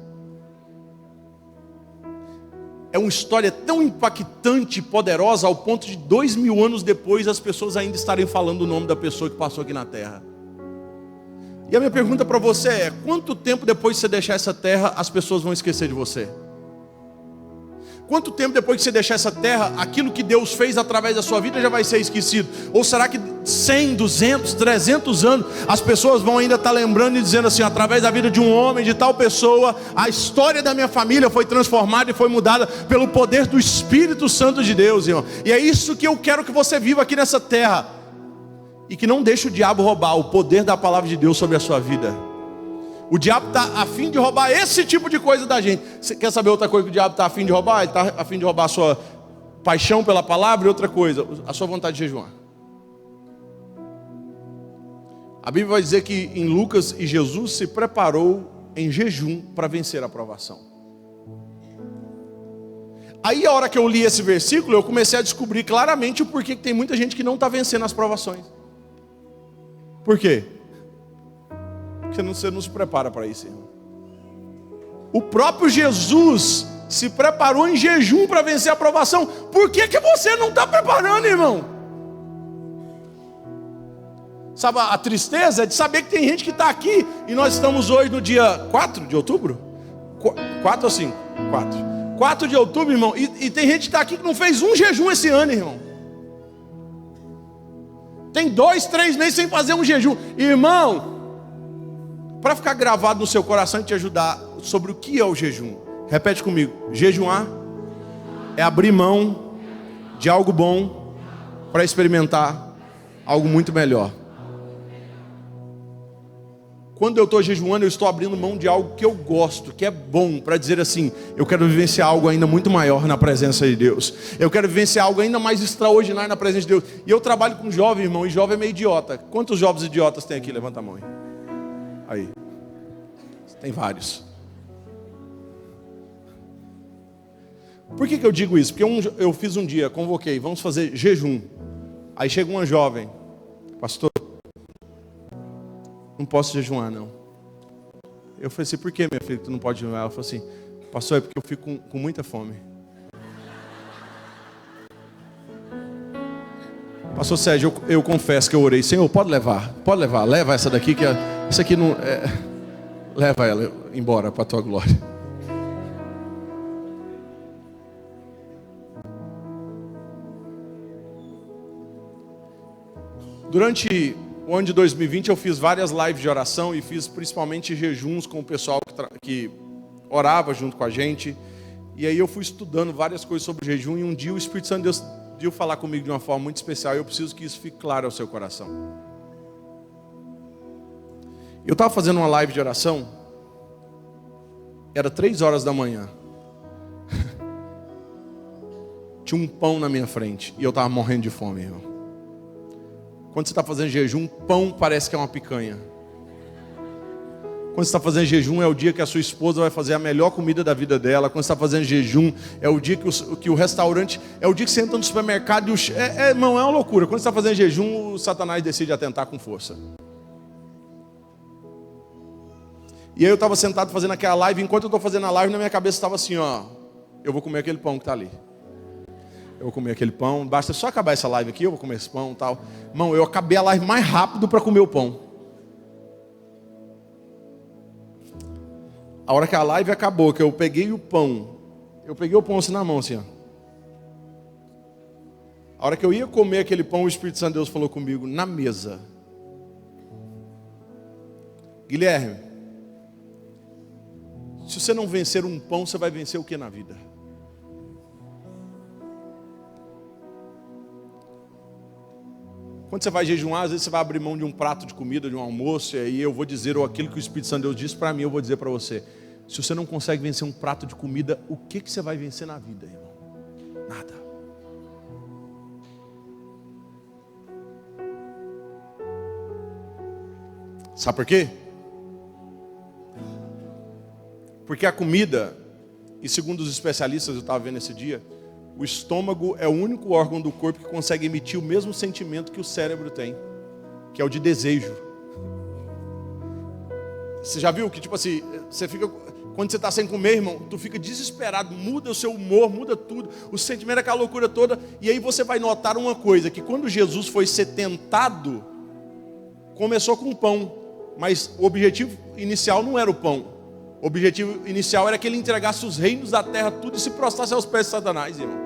É uma história tão impactante e poderosa ao ponto de 2000 anos depois as pessoas ainda estarem falando o nome da pessoa que passou aqui na terra. E a minha pergunta para você é, quanto tempo depois de você deixar essa terra as pessoas vão esquecer de você? Quanto tempo depois que você deixar essa terra, aquilo que Deus fez através da sua vida já vai ser esquecido? Ou será que 100, 200, 300 anos, as pessoas vão ainda estar lembrando e dizendo assim, através da vida de um homem, de tal pessoa, a história da minha família foi transformada e foi mudada pelo poder do Espírito Santo de Deus, irmão. E é isso que eu quero que você viva aqui nessa terra. E que não deixe o diabo roubar o poder da palavra de Deus sobre a sua vida. O diabo está a fim de roubar esse tipo de coisa da gente. Você quer saber outra coisa que o diabo está a fim de roubar? Ele está a fim de roubar a sua paixão pela palavra e outra coisa, a sua vontade de jejuar. A Bíblia vai dizer que em Lucas, e Jesus se preparou em jejum para vencer a provação. Aí a hora que eu li esse versículo, eu comecei a descobrir claramente o porquê que tem muita gente que não está vencendo as provações. Por quê? Você não se prepara para isso, irmão. O próprio Jesus se preparou em jejum para vencer a provação. Por que você não está preparando, irmão? Sabe a tristeza é de saber que tem gente que está aqui e nós estamos hoje no dia 4 de outubro? 4 ou 5? 4 de outubro, irmão, e tem gente que está aqui que não fez um jejum esse ano, irmão. Tem 2, 3 meses sem fazer um jejum. Irmão, para ficar gravado no seu coração e te ajudar sobre o que é o jejum, repete comigo: jejuar é abrir mão de algo bom para experimentar algo muito melhor. Quando eu estou jejuando, eu estou abrindo mão de algo que eu gosto, que é bom, para dizer assim, eu quero vivenciar algo ainda muito maior na presença de Deus. Eu quero vivenciar algo ainda mais extraordinário na presença de Deus. E eu trabalho com jovem, irmão, e jovem é meio idiota. Quantos jovens idiotas tem aqui? Levanta a mão aí. Tem vários. Por que eu digo isso? Porque eu fiz um dia, convoquei, vamos fazer jejum. Aí chega uma jovem, pastor, não posso jejuar não. Eu falei assim, por que, minha filha, tu não pode jejuar? Ela falou assim, pastor, é porque eu fico com muita fome. Pastor Sérgio, eu confesso que eu orei, Senhor, pode levar, leva essa daqui, que essa aqui não leva ela embora para a tua glória. Durante o ano de 2020 eu fiz várias lives de oração e fiz principalmente jejuns com o pessoal que orava junto com a gente. E aí eu fui estudando várias coisas sobre jejum e um dia o Espírito Santo de Deus veio falar comigo de uma forma muito especial e eu preciso que isso fique claro ao seu coração. Eu estava fazendo uma live de oração, era 3 horas da manhã. Tinha um pão na minha frente e eu estava morrendo de fome, irmão. Quando você está fazendo jejum, pão parece que é uma picanha. Quando você está fazendo jejum, é o dia que a sua esposa vai fazer a melhor comida da vida dela. Quando você está fazendo jejum, é o dia que o restaurante... É o dia que você entra no supermercado e irmão, é uma loucura. Quando você está fazendo jejum, o Satanás decide atentar com força. E aí eu estava sentado fazendo aquela live. Enquanto eu estou fazendo a live, na minha cabeça estava assim, ó. Eu vou comer aquele pão que está ali. Eu vou comer aquele pão, basta só acabar essa live aqui, eu vou comer esse pão e tal. Irmão, eu acabei a live mais rápido para comer o pão. A hora que a live acabou, que eu peguei o pão assim na mão, assim, ó. A hora que eu ia comer aquele pão, o Espírito Santo de Deus falou comigo, na mesa. Guilherme, se você não vencer um pão, você vai vencer o que na vida? Quando você vai jejuar, às vezes você vai abrir mão de um prato de comida, de um almoço, e aí eu vou dizer, ou aquilo que o Espírito Santo de Deus disse para mim, eu vou dizer para você. Se você não consegue vencer um prato de comida, o que você vai vencer na vida, irmão? Nada. Sabe por quê? Porque a comida, e segundo os especialistas, eu estava vendo esse dia, o estômago é o único órgão do corpo que consegue emitir o mesmo sentimento que o cérebro tem, que é o de desejo. Você já viu que, tipo assim, você fica, quando você está sem comer, irmão, tu fica desesperado, muda o seu humor, muda tudo, o sentimento é aquela loucura toda, e aí você vai notar uma coisa, que quando Jesus foi ser tentado, começou com pão, mas o objetivo inicial não era o pão. O objetivo inicial era que ele entregasse os reinos da terra, tudo, e se prostrasse aos pés de Satanás, irmão.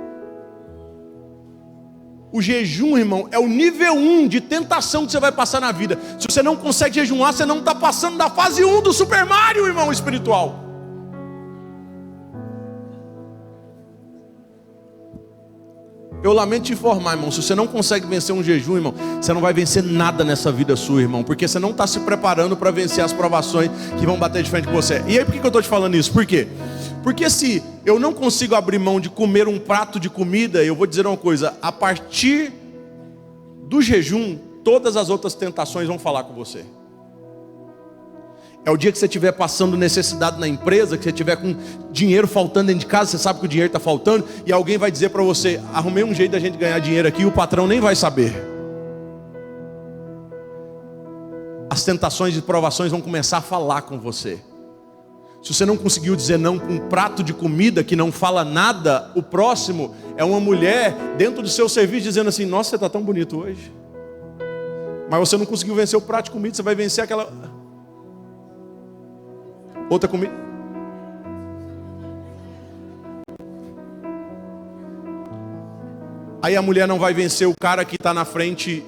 O jejum, irmão, é o nível 1 de tentação que você vai passar na vida. Se você não consegue jejuar, você não está passando da fase 1 do Super Mario, irmão, espiritual. Eu lamento te informar, irmão, se você não consegue vencer um jejum, irmão, você não vai vencer nada nessa vida sua, irmão, porque você não está se preparando para vencer as provações que vão bater de frente com você. E aí por que eu estou te falando isso? Por quê? Porque se eu não consigo abrir mão de comer um prato de comida, eu vou dizer uma coisa, a partir do jejum, todas as outras tentações vão falar com você. É o dia que você estiver passando necessidade na empresa, que você estiver com dinheiro faltando dentro de casa, você sabe que o dinheiro está faltando, e alguém vai dizer para você, arrumei um jeito da gente ganhar dinheiro aqui, e o patrão nem vai saber. As tentações e provações vão começar a falar com você. Se você não conseguiu dizer não com um prato de comida que não fala nada, o próximo é uma mulher dentro do seu serviço dizendo assim, nossa, você está tão bonito hoje. Mas você não conseguiu vencer o prato de comida, você vai vencer aquela... outra comida. Aí a mulher não vai vencer o cara que está na frente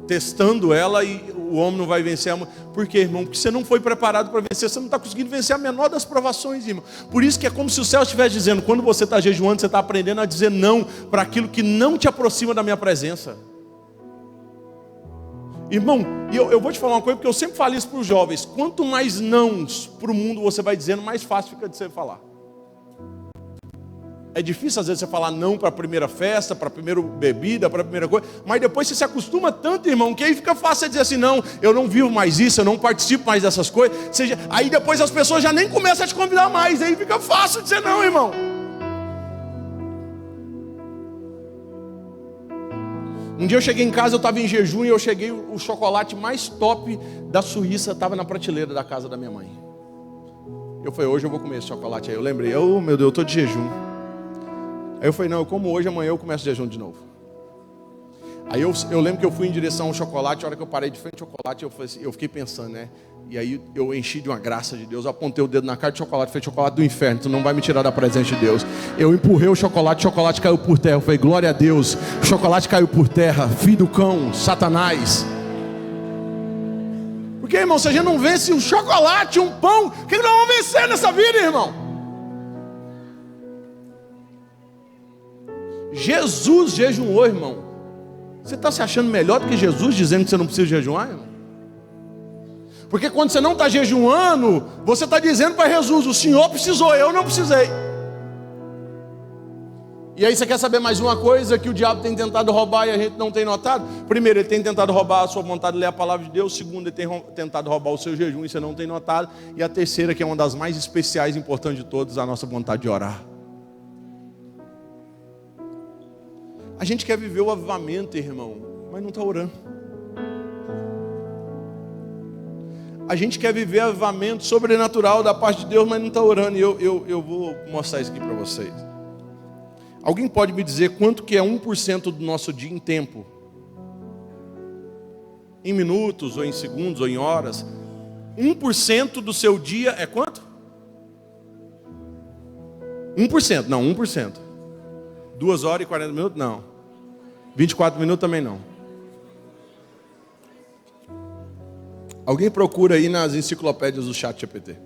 testando ela, e o homem não vai vencer a mulher. Por quê, irmão? Porque você não foi preparado para vencer. Você não está conseguindo vencer a menor das provações, irmão. Por isso que é como se o céu estivesse dizendo, quando você está jejuando, você está aprendendo a dizer não para aquilo que não te aproxima da minha presença. Irmão, e eu vou te falar uma coisa, porque eu sempre falo isso para os jovens. Quanto mais nãos para o mundo você vai dizendo, mais fácil fica de você falar. É difícil às vezes você falar não para a primeira festa, para a primeira bebida, para a primeira coisa. Mas depois você se acostuma tanto, irmão, que aí fica fácil você dizer assim, não, eu não vivo mais isso, eu não participo mais dessas coisas. Aí depois as pessoas já nem começam a te convidar mais. Aí fica fácil dizer não, irmão. Um dia eu cheguei em casa, eu estava em jejum e eu cheguei, o chocolate mais top da Suíça estava na prateleira da casa da minha mãe. Eu falei, hoje eu vou comer esse chocolate. Aí eu lembrei, oh meu Deus, eu estou de jejum. Aí eu falei, não, eu como hoje, amanhã eu começo o jejum de novo. Aí eu lembro que eu fui em direção ao chocolate, a hora que eu parei de frente ao chocolate, eu fiquei pensando, né? E aí eu enchi de uma graça de Deus, eu apontei o dedo na cara de chocolate, falei, chocolate do inferno, tu não vai me tirar da presença de Deus. Eu empurrei o chocolate caiu por terra. Eu falei, glória a Deus, o chocolate caiu por terra, filho do cão, Satanás. Porque, irmão, se a gente não vence um chocolate, um pão, o que nós vamos vencer nessa vida, irmão? Jesus jejuou, irmão. Você está se achando melhor do que Jesus dizendo que você não precisa jejuar, irmão? Porque quando você não está jejuando, você está dizendo para Jesus, o Senhor precisou, eu não precisei. E aí você quer saber mais uma coisa que o diabo tem tentado roubar e a gente não tem notado? Primeiro, ele tem tentado roubar a sua vontade de ler a palavra de Deus. Segundo, ele tem tentado roubar o seu jejum e você não tem notado. E a terceira, que é uma das mais especiais e importantes de todas, a nossa vontade de orar. A gente quer viver o avivamento, irmão, mas não está orando. A gente quer viver o avivamento sobrenatural da parte de Deus, mas não está orando. E eu vou mostrar isso aqui para vocês. Alguém pode me dizer quanto que é 1% do nosso dia em tempo? Em minutos, ou em segundos, ou em horas. 1% do seu dia é quanto? 1%, não, 1%. 2 horas e 40 minutos? Não. 24 minutos também não. Alguém procura aí nas enciclopédias do ChatGPT.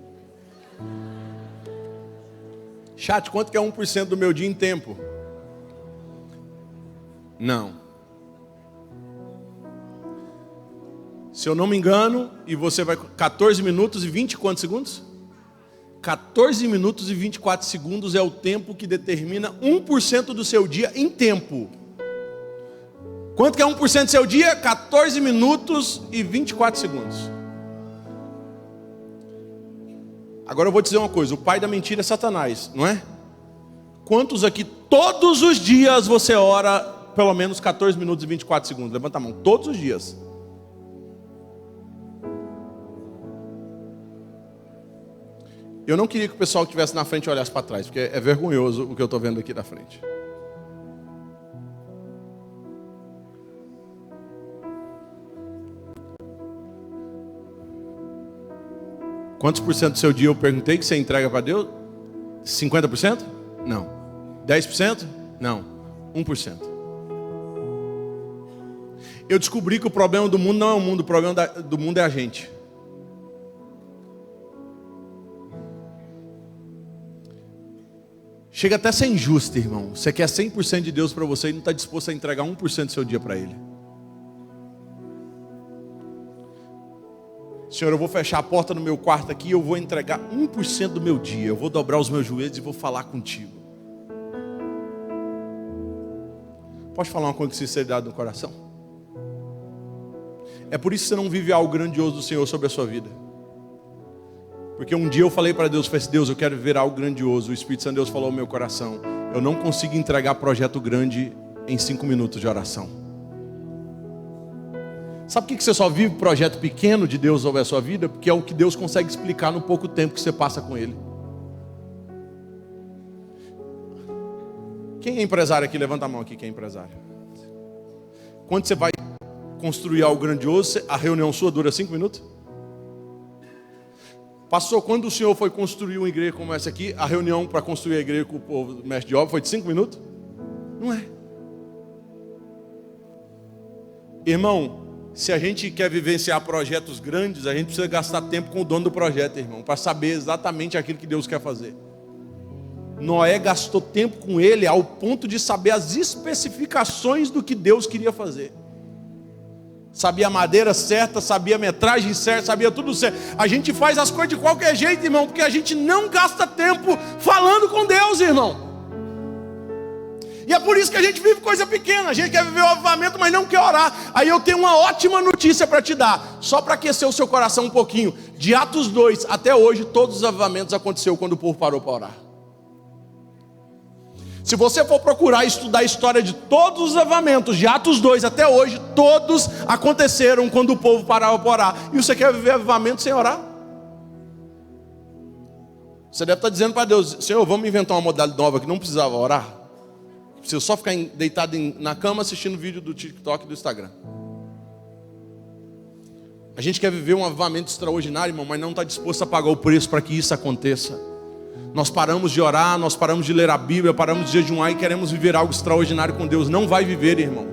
Chat, quanto que é 1% do meu dia em tempo? Não. Se eu não me engano, e você vai... 14 minutos e 20 quantos segundos? 14 minutos e 24 segundos é o tempo que determina 1% do seu dia em tempo. Quanto que é 1% do seu dia? 14 minutos e 24 segundos. Agora eu vou dizer uma coisa, o pai da mentira é Satanás, não é? Quantos aqui todos os dias você ora pelo menos 14 minutos e 24 segundos? Levanta a mão, todos os dias. Eu não queria que o pessoal que estivesse na frente olhasse para trás, porque é vergonhoso o que eu estou vendo aqui da frente. Quantos por cento do seu dia eu perguntei que você entrega para Deus? 50%? Não. 10%? Não. 1%. Eu descobri que o problema do mundo não é o mundo, o problema do mundo é a gente. Chega até a ser injusto, irmão. Você quer 100% de Deus para você e não está disposto a entregar 1% do seu dia para Ele. Senhor, eu vou fechar a porta no meu quarto aqui e eu vou entregar 1% do meu dia. Eu vou dobrar os meus joelhos e vou falar contigo. Pode falar uma coisa com sinceridade no coração? É por isso que você não vive algo grandioso do Senhor sobre a sua vida. Porque um dia eu falei para Deus, falei assim, Deus, eu quero viver algo grandioso. O Espírito Santo de Deus falou ao meu coração, eu não consigo entregar projeto grande em 5 minutos de oração. Sabe por que você só vive projeto pequeno de Deus sobre a sua vida? Porque é o que Deus consegue explicar no pouco tempo que você passa com Ele. Quem é empresário aqui? Levanta a mão aqui, quem é empresário. Quando você vai construir algo grandioso, a reunião sua dura 5 minutos? Pastor, quando o senhor foi construir uma igreja como essa aqui, a reunião para construir a igreja com o povo do mestre de obra foi de 5 minutos? Não é. Irmão, se a gente quer vivenciar projetos grandes, a gente precisa gastar tempo com o dono do projeto, irmão, para saber exatamente aquilo que Deus quer fazer. Noé gastou tempo com ele ao ponto de saber as especificações do que Deus queria fazer. Sabia a madeira certa, sabia a metragem certa, sabia tudo certo. A gente faz as coisas de qualquer jeito, irmão, porque a gente não gasta tempo falando com Deus, irmão. E é por isso que a gente vive coisa pequena. A gente quer viver o avivamento, mas não quer orar. Aí eu tenho uma ótima notícia para te dar, só para aquecer o seu coração um pouquinho. De Atos 2 até hoje, todos os avivamentos aconteceram quando o povo parou para orar. Se você for procurar estudar a história de todos os avivamentos, de Atos 2 até hoje, todos aconteceram quando o povo parava para orar. E você quer viver avivamento sem orar? Você deve estar dizendo para Deus: Senhor, vamos inventar uma modalidade nova que não precisava orar? Precisa só ficar deitado na cama assistindo vídeo do TikTok e do Instagram. A gente quer viver um avivamento extraordinário, irmão, mas não está disposto a pagar o preço para que isso aconteça. Nós paramos de orar, nós paramos de ler a Bíblia, paramos de jejuar e queremos viver algo extraordinário com Deus. Não vai viver, irmão.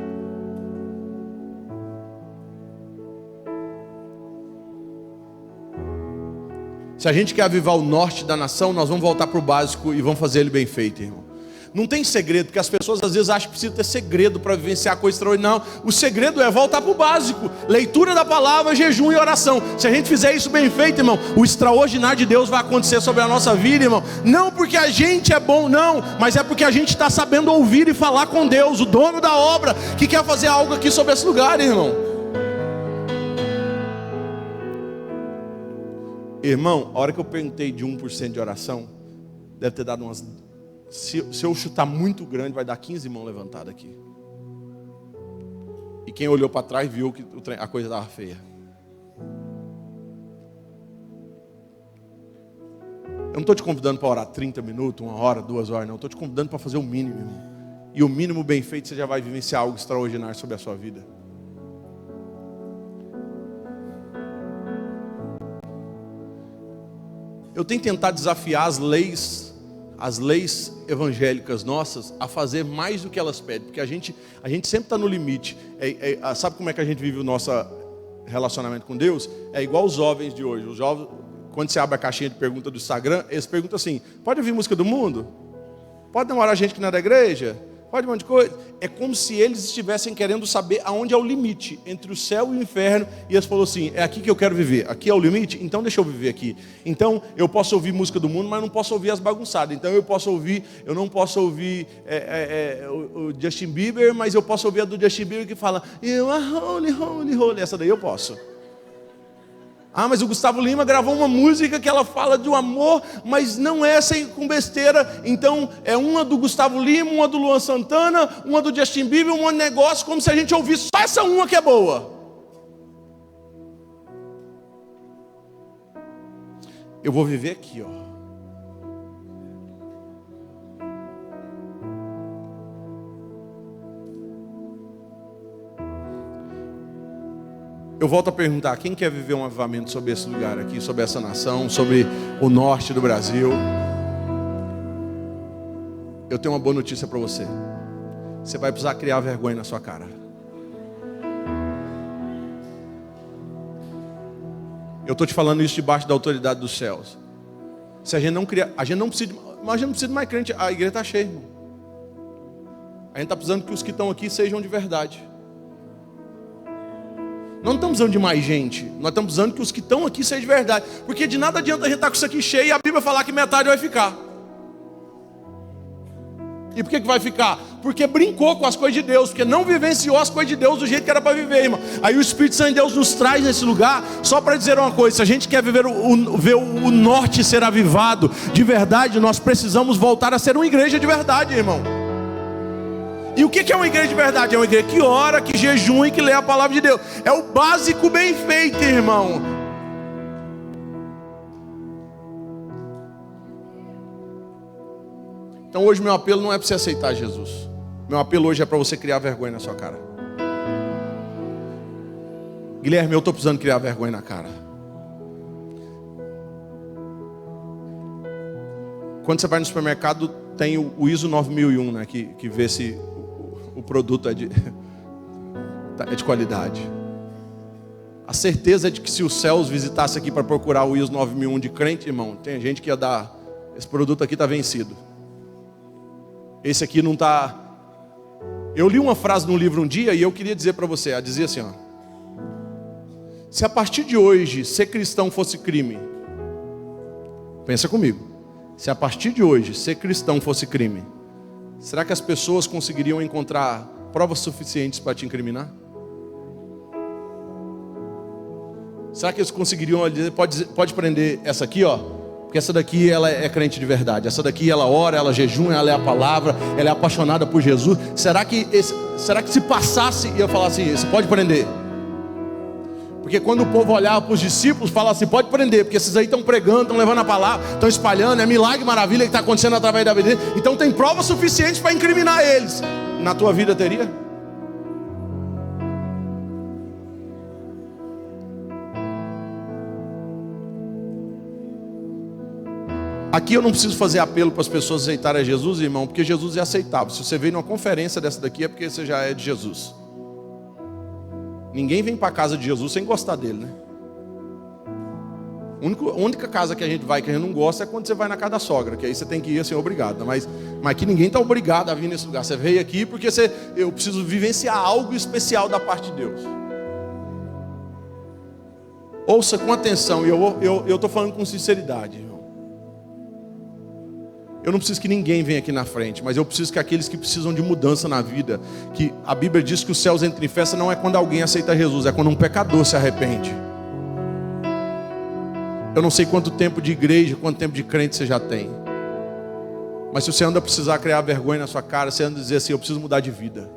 Se a gente quer avivar o norte da nação, nós vamos voltar para o básico e vamos fazer ele bem feito, irmão. Não tem segredo, porque as pessoas às vezes acham que precisa ter segredo para vivenciar coisa extraordinária. Não, o segredo é voltar para o básico: leitura da palavra, jejum e oração. Se a gente fizer isso bem feito, irmão, o extraordinário de Deus vai acontecer sobre a nossa vida, irmão. Não porque a gente é bom, não, mas é porque a gente está sabendo ouvir e falar com Deus, o dono da obra, que quer fazer algo aqui sobre esse lugar, irmão. Irmão, a hora que eu perguntei de 1% de oração, deve ter dado umas... Se eu chutar muito grande, vai dar 15 mãos levantadas aqui. E quem olhou para trás viu que a coisa estava feia. Eu não estou te convidando para orar 30 minutos, 1 hora, 2 horas, não. Eu estou te convidando para fazer o mínimo, irmão. E o mínimo bem feito, você já vai vivenciar algo extraordinário sobre a sua vida. Eu tenho tentado desafiar as leis evangélicas nossas a fazer mais do que elas pedem, porque a gente sempre está no limite. Sabe como é que a gente vive o nosso relacionamento com Deus? É igual os jovens de hoje. Os jovens, quando você abre a caixinha de pergunta do Instagram, eles perguntam assim: pode ouvir música do mundo? Pode namorar gente que não é da igreja? Pode um monte de coisa. É como se eles estivessem querendo saber aonde é o limite entre o céu e o inferno. E eles falaram assim: é aqui que eu quero viver. Aqui é o limite, então deixa eu viver aqui. Então eu posso ouvir música do mundo, mas não posso ouvir as bagunçadas. Então eu não posso ouvir o Justin Bieber, mas eu posso ouvir a do Justin Bieber que fala You are holy, holy, holy. Essa daí eu posso. Ah, mas o Gustavo Lima gravou uma música que ela fala de um amor, mas não é sem com besteira. Então é uma do Gustavo Lima, uma do Luan Santana, uma do Justin Bieber, um negócio como se a gente ouvisse só essa uma que é boa. Eu vou viver aqui, ó. Eu volto a perguntar: quem quer viver um avivamento sobre esse lugar aqui, sobre essa nação, sobre o norte do Brasil? Eu tenho uma boa notícia para você. Você vai precisar criar vergonha na sua cara. Eu estou te falando isso debaixo da autoridade dos céus. Se a gente não criar, a gente não precisa de mais crente. A igreja está cheia, irmão. A gente está precisando que os que estão aqui sejam de verdade. Nós não estamos precisando de mais gente. Nós estamos precisando que os que estão aqui sejam de verdade. Porque de nada adianta a gente estar com isso aqui cheio e a Bíblia falar que metade vai ficar. E por que vai ficar? Porque brincou com as coisas de Deus. Porque não vivenciou as coisas de Deus do jeito que era para viver, irmão. Aí o Espírito Santo de Deus nos traz nesse lugar só para dizer uma coisa: se a gente quer ver o norte ser avivado de verdade, nós precisamos voltar a ser uma igreja de verdade, irmão. E o que é uma igreja de verdade? É uma igreja que ora, que jejua e que lê a palavra de Deus. É o básico bem feito, irmão. Então hoje meu apelo não é para você aceitar Jesus. Meu apelo hoje é para você criar vergonha na sua cara. Guilherme, eu estou precisando criar vergonha na cara. Quando você vai no supermercado, tem o ISO 9001, né, que vê se o produto é de qualidade. A certeza de que se os céus visitassem aqui para procurar o ISO 9001 de crente, irmão, tem gente que ia dar: esse produto aqui está vencido. Esse aqui não está. Eu li uma frase num livro um dia e eu queria dizer para você. Ela dizia assim, ó: Se a partir de hoje ser cristão fosse crime, pensa comigo, se a partir de hoje ser cristão fosse crime, será que as pessoas conseguiriam encontrar provas suficientes para te incriminar? Será que eles conseguiriam dizer, pode prender essa aqui, ó, porque essa daqui ela é crente de verdade, essa daqui ela ora, ela jejum, ela é a palavra, ela é apaixonada por Jesus. Será que se passasse ia falar assim, você pode prender? Porque quando o povo olhava para os discípulos, falava assim, pode prender, porque esses aí estão pregando, estão levando a palavra, estão espalhando, é milagre, maravilha que está acontecendo através da vida. Então tem provas suficientes para incriminar eles. Na tua vida teria? Aqui eu não preciso fazer apelo para as pessoas aceitarem a Jesus, irmão, porque Jesus é aceitável. Se você veio numa conferência dessa daqui é porque você já é de Jesus. Ninguém vem para a casa de Jesus sem gostar dele, né? A única casa que a gente vai que a gente não gosta é quando você vai na casa da sogra, que aí você tem que ir assim, obrigado. Mas aqui ninguém está obrigado a vir nesse lugar. Você veio aqui porque eu preciso vivenciar algo especial da parte de Deus. Ouça com atenção, e eu estou falando com sinceridade, irmão. Eu não preciso que ninguém venha aqui na frente, mas eu preciso que aqueles que precisam de mudança na vida, que a Bíblia diz que os céus entram em festa não é quando alguém aceita Jesus, é quando um pecador se arrepende. Eu não sei quanto tempo de igreja, quanto tempo de crente você já tem, mas se você anda a precisar criar vergonha na sua cara, você anda a dizer assim, eu preciso mudar de vida.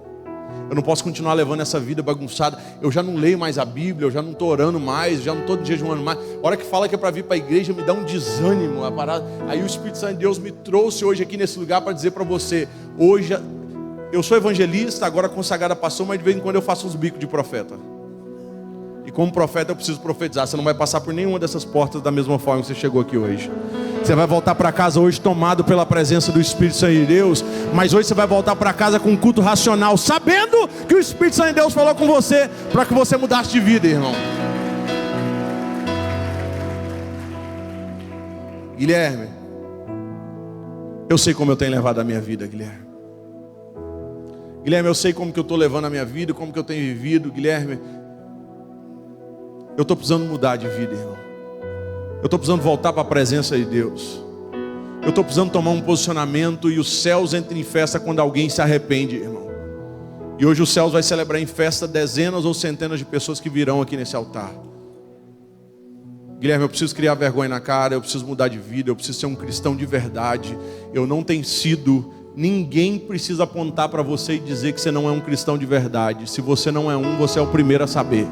Eu não posso continuar levando essa vida bagunçada. Eu já não leio mais a Bíblia, eu já não estou orando mais, já não estou jejuando mais. A hora que fala que é para vir para a igreja, me dá um desânimo. A parada. Aí o Espírito Santo de Deus me trouxe hoje aqui nesse lugar para dizer para você, hoje eu sou evangelista, agora consagrado a pastor, mas de vez em quando eu faço uns bicos de profeta. E como profeta eu preciso profetizar. Você não vai passar por nenhuma dessas portas da mesma forma que você chegou aqui hoje. Você vai voltar para casa hoje tomado pela presença do Espírito Santo de Deus, mas hoje você vai voltar para casa com um culto racional, sabendo que o Espírito Santo de Deus falou com você, para que você mudasse de vida, irmão. Guilherme, eu sei como eu tenho levado a minha vida, Guilherme. Guilherme, eu sei como que eu estou levando a minha vida, como que eu tenho vivido, Guilherme. Eu estou precisando mudar de vida, irmão. Eu estou precisando voltar para a presença de Deus. Eu estou precisando tomar um posicionamento. E os céus entram em festa quando alguém se arrepende, irmão. E hoje os céus vai celebrar em festa dezenas ou centenas de pessoas que virão aqui nesse altar. Guilherme, eu preciso criar vergonha na cara. Eu preciso mudar de vida. Eu preciso ser um cristão de verdade. Eu não tenho sido. Ninguém precisa apontar para você e dizer que você não é um cristão de verdade. Se você não é um, você é o primeiro a saber.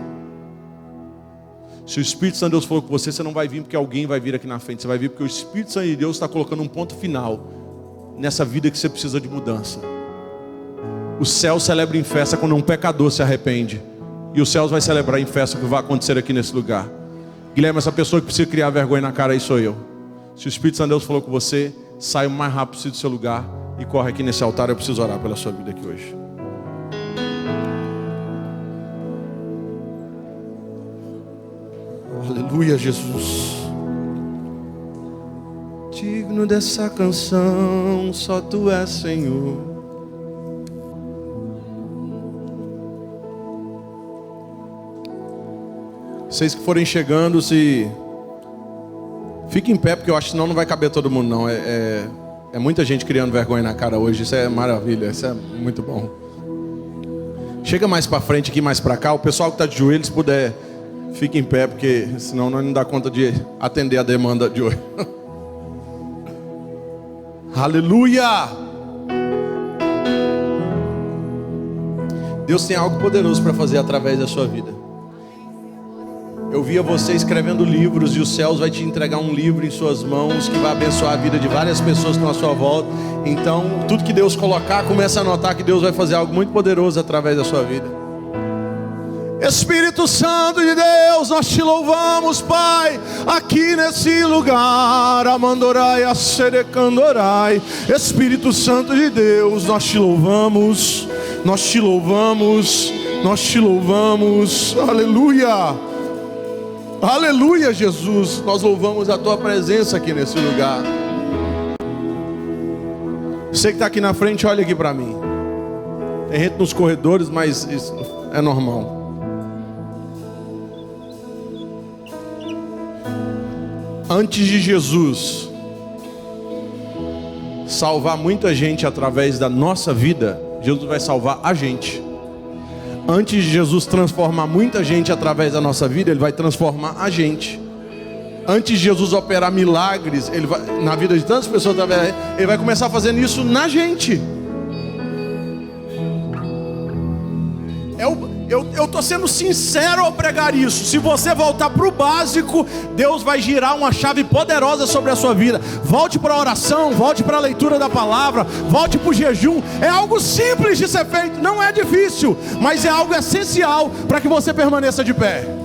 Se o Espírito Santo de Deus falou com você, você não vai vir porque alguém vai vir aqui na frente. Você vai vir porque o Espírito Santo de Deus está colocando um ponto final nessa vida que você precisa de mudança. O céu celebra em festa quando um pecador se arrepende. E os céus vai celebrar em festa o que vai acontecer aqui nesse lugar. Guilherme, essa pessoa que precisa criar vergonha na cara aí sou eu. Se o Espírito Santo de Deus falou com você, sai o mais rápido possível do seu lugar e corre aqui nesse altar. Eu preciso orar pela sua vida aqui hoje. Aleluia, Jesus. Digno dessa canção, só Tu és, Senhor. Vocês que forem chegando, fiquem em pé, porque eu acho que senão não vai caber todo mundo, não. É muita gente criando vergonha na cara hoje. Isso é maravilha, isso é muito bom. Chega mais para frente aqui, mais para cá. O pessoal que está de joelhos, se puder, fique em pé, porque senão nós não dá conta de atender a demanda de hoje. Aleluia! Deus tem algo poderoso para fazer através da sua vida. Eu via você escrevendo livros e os céus vai te entregar um livro em suas mãos que vai abençoar a vida de várias pessoas que estão à sua volta. Então, tudo que Deus colocar, começa a notar que Deus vai fazer algo muito poderoso através da sua vida. Espírito Santo de Deus, nós te louvamos, Pai, aqui nesse lugar. Amandorai, Asserecandorai. Espírito Santo de Deus, nós te louvamos, nós te louvamos, nós te louvamos. Aleluia, aleluia, Jesus. Nós louvamos a Tua presença aqui nesse lugar. Você que está aqui na frente, olha aqui para mim. Tem gente nos corredores, mas isso é normal. Antes de Jesus salvar muita gente através da nossa vida, Jesus vai salvar a gente. Antes de Jesus transformar muita gente através da nossa vida, Ele vai transformar a gente. Antes de Jesus operar milagres, na vida de tantas pessoas, Ele vai começar fazendo isso na gente. Eu estou sendo sincero ao pregar isso. Se você voltar para o básico, Deus vai girar uma chave poderosa sobre a sua vida. Volte para a oração, volte para a leitura da palavra, volte para o jejum. É algo simples de ser feito, não é difícil, mas é algo essencial para que você permaneça de pé.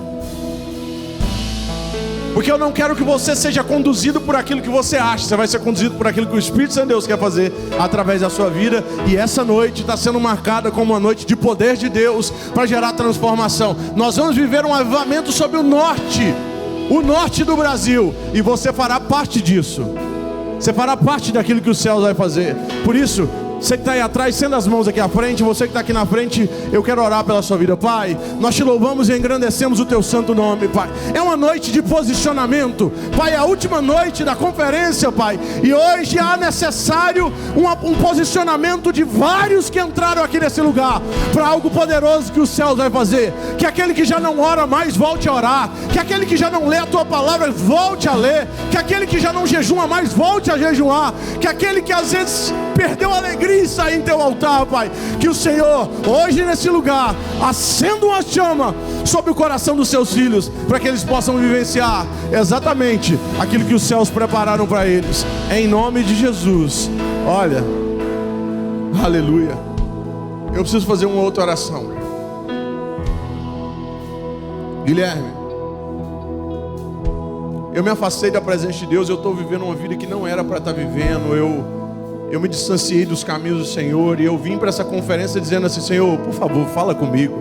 Porque eu não quero que você seja conduzido por aquilo que você acha. Você vai ser conduzido por aquilo que o Espírito Santo de Deus quer fazer através da sua vida. E essa noite está sendo marcada como uma noite de poder de Deus para gerar transformação. Nós vamos viver um avivamento sobre o norte do Brasil. E você fará parte disso. Você fará parte daquilo que o céu vai fazer. Por isso, você que está aí atrás, estenda as mãos aqui à frente. Você que está aqui na frente, eu quero orar pela sua vida. Pai, nós te louvamos e engrandecemos o teu santo nome, Pai. É uma noite de posicionamento, Pai, é a última noite da conferência, Pai. E hoje há necessário um posicionamento de vários que entraram aqui nesse lugar, para algo poderoso que o céu vai fazer. Que aquele que já não ora mais, volte a orar. Que aquele que já não lê a tua palavra, volte a ler. Que aquele que já não jejuma mais, volte a jejuar. Que aquele que às vezes perdeu a alegria e sair em teu altar, Pai, que o Senhor hoje nesse lugar acenda uma chama sobre o coração dos seus filhos, para que eles possam vivenciar exatamente aquilo que os céus prepararam para eles, em nome de Jesus. Olha, aleluia. Eu preciso fazer uma outra oração. Guilherme, eu me afastei da presença de Deus. Eu estou vivendo uma vida que não era para estar vivendo. Eu me distanciei dos caminhos do Senhor. E eu vim para essa conferência dizendo assim: Senhor, por favor, fala comigo.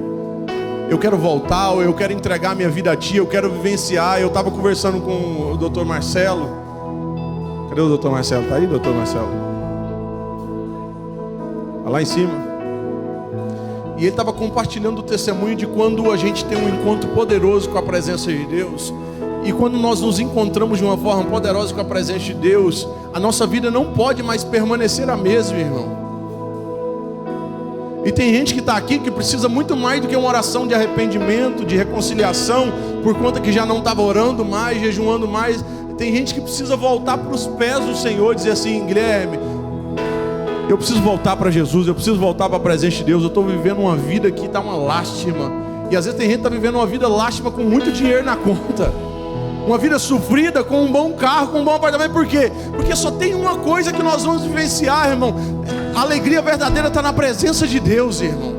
Eu quero voltar, eu quero entregar minha vida a Ti, eu quero vivenciar. Eu estava conversando com o Dr. Marcelo. Cadê o Dr. Marcelo? Está aí, Dr. Marcelo? Está lá em cima. E ele estava compartilhando o testemunho de quando a gente tem um encontro poderoso com a presença de Deus. E quando nós nos encontramos de uma forma poderosa com a presença de Deus, a nossa vida não pode mais permanecer a mesma, irmão. E tem gente que está aqui que precisa muito mais do que uma oração de arrependimento, de reconciliação, por conta que já não estava orando mais, jejuando mais. Tem gente que precisa voltar para os pés do Senhor e dizer assim: Guilherme, eu preciso voltar para Jesus, eu preciso voltar para a presença de Deus. Eu estou vivendo uma vida que está uma lástima. E às vezes tem gente que está vivendo uma vida lástima com muito dinheiro na conta. Uma vida sofrida, com um bom carro, com um bom apartamento. Por quê? Porque só tem uma coisa que nós vamos vivenciar, irmão. A alegria verdadeira está na presença de Deus, irmão.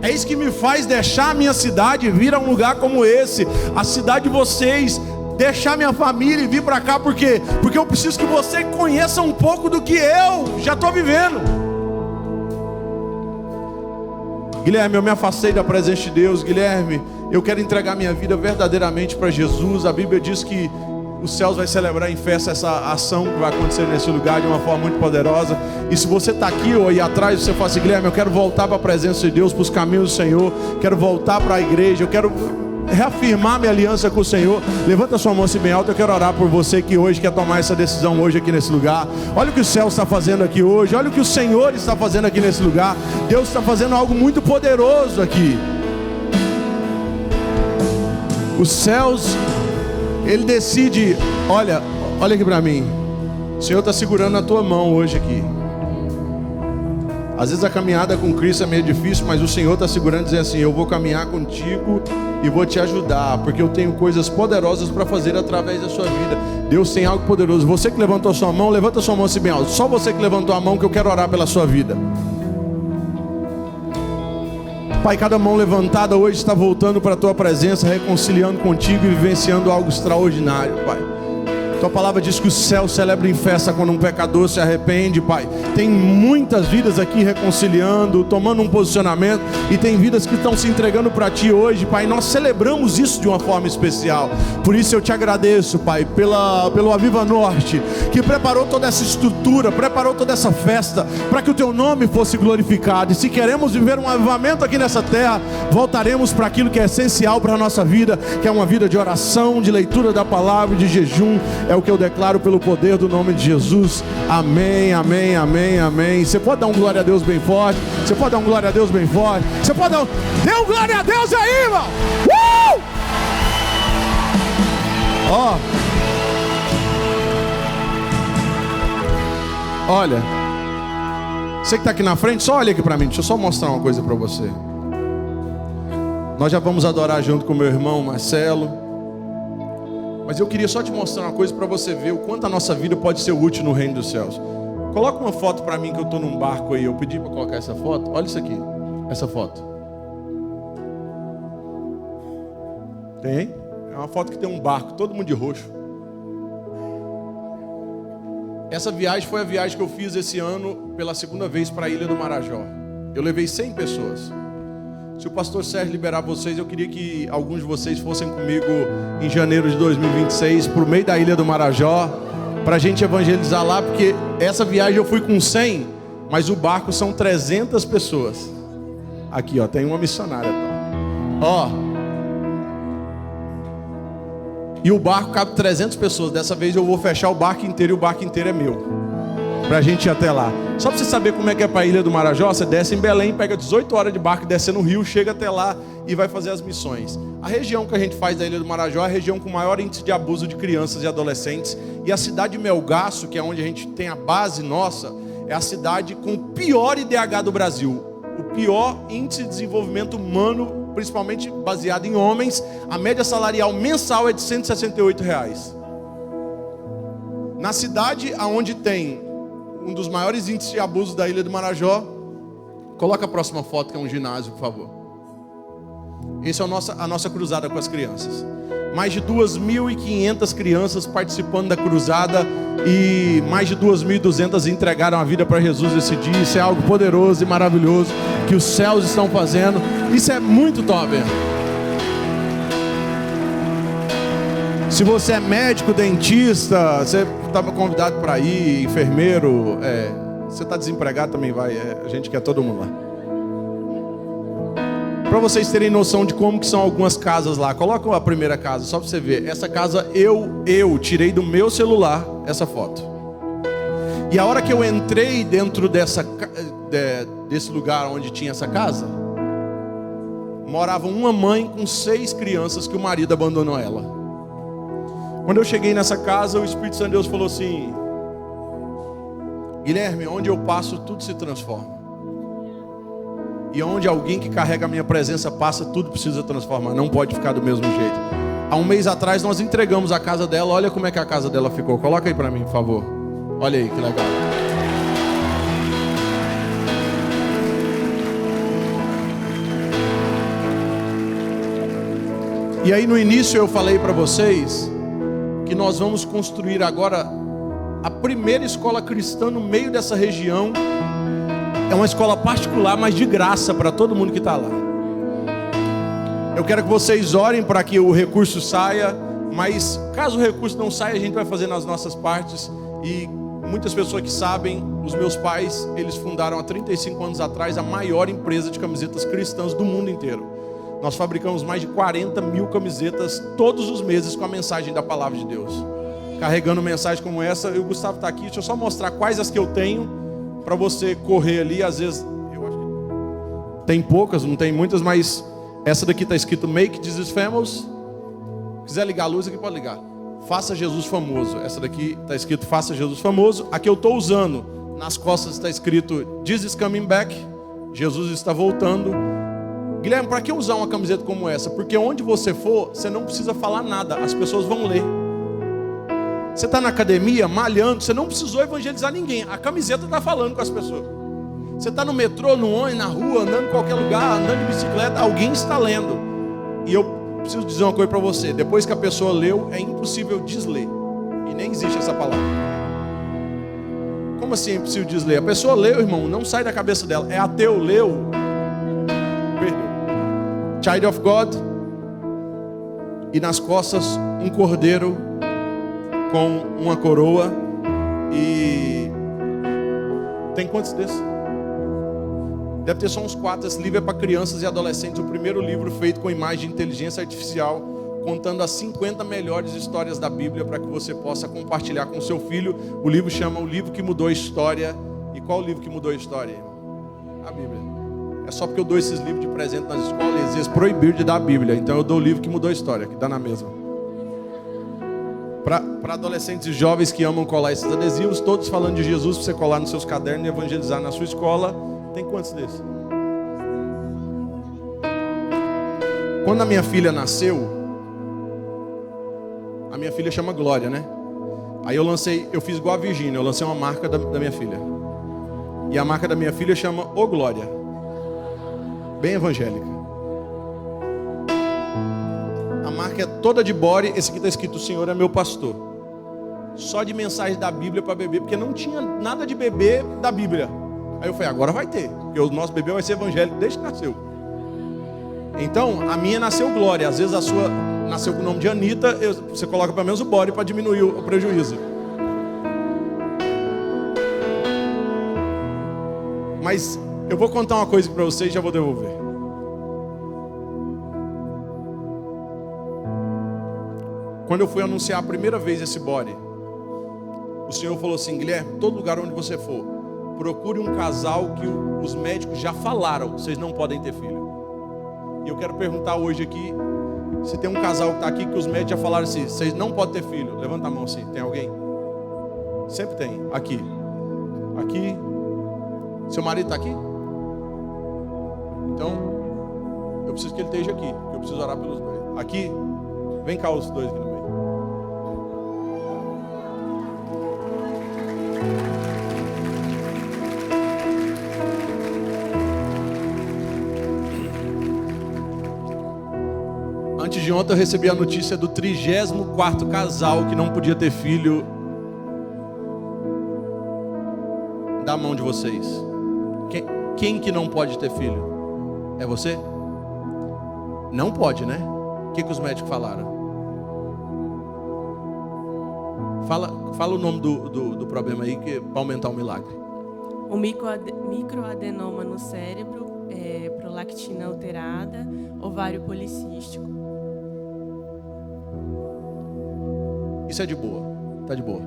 É isso que me faz deixar a minha cidade e vir a um lugar como esse, a cidade de vocês, deixar minha família e vir para cá. Por quê? Porque eu preciso que você conheça um pouco do que eu já estou vivendo. Guilherme, eu me afastei da presença de Deus. Guilherme, eu quero entregar minha vida verdadeiramente para Jesus. A Bíblia diz que os céus vai celebrar em festa essa ação que vai acontecer nesse lugar de uma forma muito poderosa. E se você está aqui ou aí atrás, você fala assim: Guilherme, eu quero voltar para a presença de Deus, para os caminhos do Senhor. Quero voltar para a igreja, eu quero reafirmar minha aliança com o Senhor. Levanta a sua mão assim bem alta. Eu quero orar por você que hoje quer tomar essa decisão hoje aqui nesse lugar. Olha o que o céu está fazendo aqui hoje. Olha o que o Senhor está fazendo aqui nesse lugar. Deus está fazendo algo muito poderoso aqui. Os céus, Ele decide. Olha aqui para mim. O Senhor está segurando a tua mão hoje aqui. Às vezes a caminhada com Cristo é meio difícil, mas o Senhor está segurando e dizendo assim: eu vou caminhar contigo e vou te ajudar, porque eu tenho coisas poderosas para fazer através da sua vida. Deus tem algo poderoso. Você que levantou a sua mão, levanta a sua mão assim bem alto. Só você que levantou a mão, que eu quero orar pela sua vida. Pai, cada mão levantada hoje está voltando para a tua presença, reconciliando contigo e vivenciando algo extraordinário, Pai. Tua palavra diz que o céu celebra em festa quando um pecador se arrepende, Pai. Tem muitas vidas aqui reconciliando, tomando um posicionamento, e tem vidas que estão se entregando para Ti hoje, Pai. Nós celebramos isso de uma forma especial. Por isso eu Te agradeço, Pai, pelo Aviva Norte, que preparou toda essa estrutura, preparou toda essa festa, para que o Teu nome fosse glorificado. E se queremos viver um avivamento aqui nessa terra, voltaremos para aquilo que é essencial para a nossa vida, que é uma vida de oração, de leitura da palavra, de jejum. É o que eu declaro pelo poder do nome de Jesus. Amém, amém, amém, amém. Você pode dar um glória a Deus bem forte? Você pode dar um glória a Deus bem forte? Você pode dar um... Dê um glória a Deus aí, irmão! Ó. Olha. Você que está aqui na frente, só olha aqui para mim. Deixa eu só mostrar uma coisa para você. Nós já vamos adorar junto com meu irmão Marcelo. Mas eu queria só te mostrar uma coisa para você ver o quanto a nossa vida pode ser útil no reino dos céus. Coloca uma foto para mim que eu estou num barco aí. Eu pedi para colocar essa foto. Olha isso aqui, essa foto. Tem? É uma foto que tem um barco, todo mundo de roxo. Essa viagem foi a viagem que eu fiz esse ano pela segunda vez para a Ilha do Marajó. Eu levei 100 pessoas. Se o pastor Sérgio liberar vocês, eu queria que alguns de vocês fossem comigo em janeiro de 2026, por meio da Ilha do Marajó, para a gente evangelizar lá, porque essa viagem eu fui com 100, mas o barco são 300 pessoas. Aqui, ó, tem uma missionária. Ó. E o barco cabe 300 pessoas. Dessa vez eu vou fechar o barco inteiro e o barco inteiro é meu, pra gente ir até lá. Só pra você saber como é que é pra Ilha do Marajó, você desce em Belém, pega 18 horas de barco, desce no rio, chega até lá e vai fazer as missões. A região que a gente faz da Ilha do Marajó é a região com maior índice de abuso de crianças e adolescentes. E a cidade de Melgaço, que é onde a gente tem a base nossa, é a cidade com o pior IDH do Brasil. O pior índice de desenvolvimento humano, principalmente baseado em homens. A média salarial mensal é de R$168. Na cidade onde tem um dos maiores índices de abuso da Ilha do Marajó, coloca a próxima foto, que é um ginásio, por favor. Essa é a nossa cruzada com as crianças. Mais de 2.500 crianças participando da cruzada e mais de 2.200 entregaram a vida para Jesus esse dia. Isso é algo poderoso e maravilhoso que os céus estão fazendo. Isso é muito top. Se você é médico, dentista, você estava convidado para ir, enfermeiro, você está desempregado também vai, a gente quer todo mundo lá. Para vocês terem noção de como que são algumas casas lá, coloca a primeira casa, só para você ver. Essa casa eu tirei do meu celular essa foto. E a hora que eu entrei dentro desse lugar onde tinha essa casa, morava uma mãe com 6 crianças que o marido abandonou ela. Quando eu cheguei nessa casa, o Espírito Santo de Deus falou assim: Guilherme, onde eu passo tudo se transforma. E onde alguém que carrega a minha presença passa, tudo precisa transformar. Não pode ficar do mesmo jeito. Há um mês atrás nós entregamos a casa dela. Olha como é que a casa dela ficou. Coloca aí para mim, por favor. Olha aí, que legal. E aí no início eu falei para vocês que nós vamos construir agora a primeira escola cristã no meio dessa região. É uma escola particular, mas de graça para todo mundo que está lá. Eu quero que vocês orem para que o recurso saia, mas caso o recurso não saia, a gente vai fazer nas nossas partes. E muitas pessoas que sabem, os meus pais, eles fundaram há 35 anos atrás a maior empresa de camisetas cristãs do mundo inteiro. Nós fabricamos mais de 40 mil camisetas todos os meses com a mensagem da palavra de Deus. Carregando mensagem como essa, e o Gustavo está aqui, deixa eu só mostrar quais as que eu tenho, para você correr ali. Às vezes, eu acho que tem poucas, não tem muitas, mas essa daqui está escrito Make Jesus Famous. Se quiser ligar a luz aqui, pode ligar. Faça Jesus famoso. Essa daqui está escrito Faça Jesus famoso. A que eu estou usando, nas costas está escrito Jesus coming back. Jesus está voltando. Guilherme, para que usar uma camiseta como essa? Porque onde você for, você não precisa falar nada, as pessoas vão ler. Você está na academia, malhando, você não precisou evangelizar ninguém. A camiseta está falando com as pessoas. Você está no metrô, no ônibus, na rua, andando em qualquer lugar, andando de bicicleta, alguém está lendo. E eu preciso dizer uma coisa para você. Depois que a pessoa leu, é impossível desler. E nem existe essa palavra. Como assim é impossível de ler? A pessoa leu, irmão, não sai da cabeça dela. É ateu, leu, perdeu. Child of God. E nas costas um cordeiro com uma coroa. E tem quantos desses? Deve ter só uns 4. Esse livro é para crianças e adolescentes. O primeiro livro feito com imagem de inteligência artificial, contando as 50 melhores histórias da Bíblia para que você possa compartilhar com seu filho. O livro chama O Livro que Mudou a História. E qual o livro que mudou a história, irmão? A Bíblia. É só porque eu dou esses livros de presente nas escolas, eles proibiram de dar a Bíblia. Então eu dou o livro que mudou a história, que dá na mesma. Para adolescentes e jovens que amam colar esses adesivos, todos falando de Jesus, para você colar nos seus cadernos e evangelizar na sua escola. Tem quantos desses? Quando a minha filha nasceu, a minha filha chama Glória, né? Aí eu fiz igual a Virgínia, eu lancei uma marca da minha filha. E a marca da minha filha chama O Glória. Bem evangélica. A marca é toda de body. Esse aqui está escrito: o Senhor é meu pastor. Só de mensagem da Bíblia para bebê, porque não tinha nada de bebê da Bíblia. Aí eu falei, agora vai ter, porque o nosso bebê vai ser evangélico desde que nasceu. Então, a minha nasceu Glória. Às vezes a sua nasceu com o nome de Anitta, você coloca pelo menos o body para diminuir o prejuízo. Mas eu vou contar uma coisa para vocês e já vou devolver. Quando eu fui anunciar a primeira vez esse body, o Senhor falou assim: Guilherme, todo lugar onde você for, procure um casal que os médicos já falaram, vocês não podem ter filho. E eu quero perguntar hoje aqui, se tem um casal que está aqui que os médicos já falaram assim, vocês não podem ter filho. Levanta a mão assim, tem alguém? Sempre tem, aqui. Aqui. Seu marido está aqui? Então, eu preciso que ele esteja aqui, porque eu preciso orar pelos dois. Aqui, vem cá os dois aqui no meio. Antes de ontem eu recebi a notícia do 34º casal que não podia ter filho da mão de vocês. Quem que não pode ter filho? É você? Não pode, né? O que os médicos falaram? Fala o nome do problema aí para aumentar o milagre. O microadenoma no cérebro, prolactina alterada, ovário policístico. Isso é de boa, tá de boa.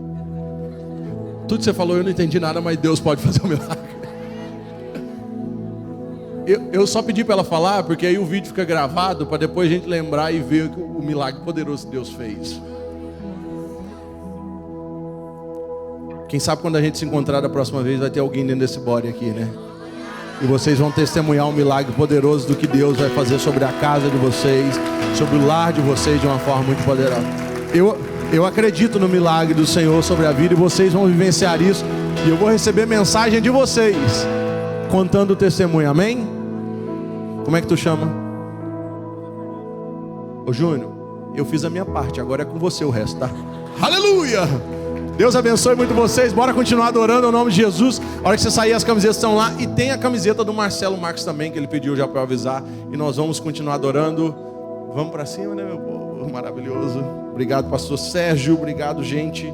Tudo que você falou eu não entendi nada, mas Deus pode fazer o milagre. Eu só pedi para ela falar, porque aí o vídeo fica gravado, para depois a gente lembrar e ver o milagre poderoso que Deus fez. Quem sabe quando a gente se encontrar da próxima vez, vai ter alguém dentro desse body aqui, né? E vocês vão testemunhar um milagre poderoso do que Deus vai fazer sobre a casa de vocês, sobre o lar de vocês de uma forma muito poderosa. Eu acredito no milagre do Senhor sobre a vida e vocês vão vivenciar isso. E eu vou receber mensagem de vocês contando o testemunho, amém? Como é que tu chama? Ô Júnior, eu fiz a minha parte, agora é com você o resto, tá? Aleluia! Deus abençoe muito vocês, bora continuar adorando o nome de Jesus. A hora que você sair, as camisetas estão lá. E tem a camiseta do Marcelo Marques também, que ele pediu já para eu avisar. E nós vamos continuar adorando. Vamos para cima, né, meu povo? Maravilhoso. Obrigado, pastor Sérgio. Obrigado, gente.